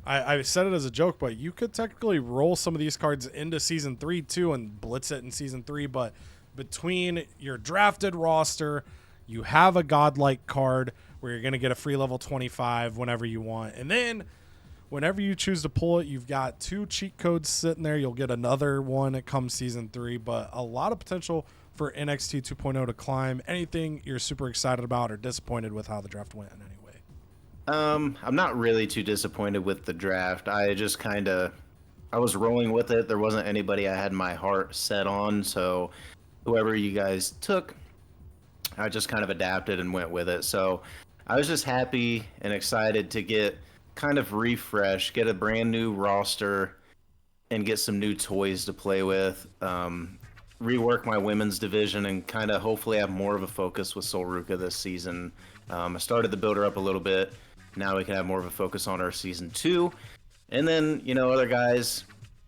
I said it as a joke, but you could technically roll some of these cards into Season 3 too and blitz it in Season 3. But between your drafted roster, you have a Godlike card where you're going to get a free level 25 whenever you want. And then whenever you choose to pull it, you've got 2 cheat codes sitting there. You'll get another one that comes Season 3. But a lot of potential for NXT 2.0 to climb. Anything you're super excited about or disappointed with how the draft went in any way? I'm not really too disappointed with the draft. I was rolling with it. There wasn't anybody I had my heart set on, so whoever you guys took, I just kind of adapted and went with it. So I was just happy and excited to get kind of refresh, get a brand new roster, and get some new toys to play with. Rework my women's division and kind of hopefully have more of a focus with Sol Ruka this season. I started the builder up a little bit. Now we can have more of a focus on our Season 2. And then, other guys,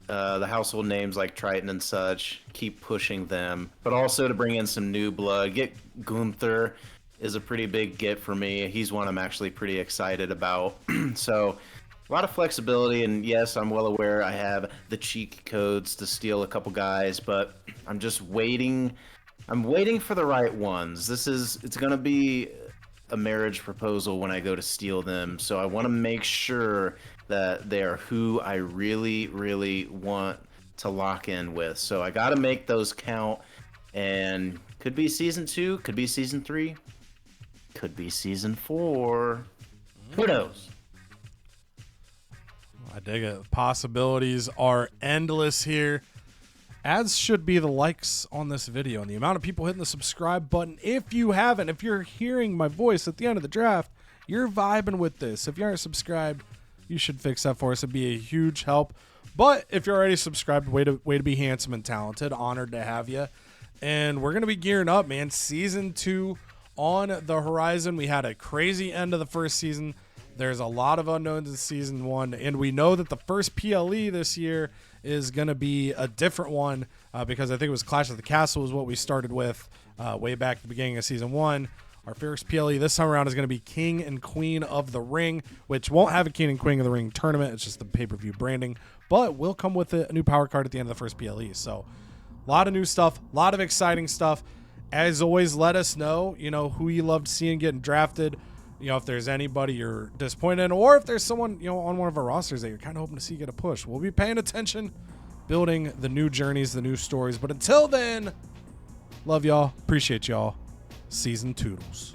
the household names like Triton and such, keep pushing them. But also to bring in some new blood. Get Gunther is a pretty big get for me. He's one I'm actually pretty excited about. So a lot of flexibility. And yes, I'm well aware I have the cheek codes to steal a couple guys. But I'm just waiting. I'm waiting for the right ones. It's going to be a marriage proposal when I go to steal them, so I want to make sure that they are who I really, really want to lock in with. So I got to make those count, and could be Season 2, could be Season 3, could be Season 4. Who knows? I dig it. Possibilities are endless here, as should be the likes on this video and the amount of people hitting the subscribe button. If you haven't, if you're hearing my voice at the end of the draft, you're vibing with this. If you aren't subscribed, you should fix that for us. It'd be a huge help. But if you're already subscribed, way to be handsome and talented. Honored to have you. And we're going to be gearing up, man. Season 2 on the horizon. We had a crazy end of the first season. There's a lot of unknowns in Season 1. And we know that the first PLE this year is going to be a different one because I think it was Clash of the Castle is what we started with way back at the beginning of Season 1. Our first PLE this time around is going to be King and Queen of the Ring, which won't have a King and Queen of the Ring tournament. It's just the pay-per-view branding, but will come with a new power card at the end of the first PLE. So a lot of new stuff, a lot of exciting stuff. As always, let us know, who you loved seeing getting drafted. If there's anybody you're disappointed in, or if there's someone, on one of our rosters that you're kind of hoping to see get a push. We'll be paying attention, building the new journeys, the new stories. But until then, love y'all. Appreciate y'all. Season Toodles.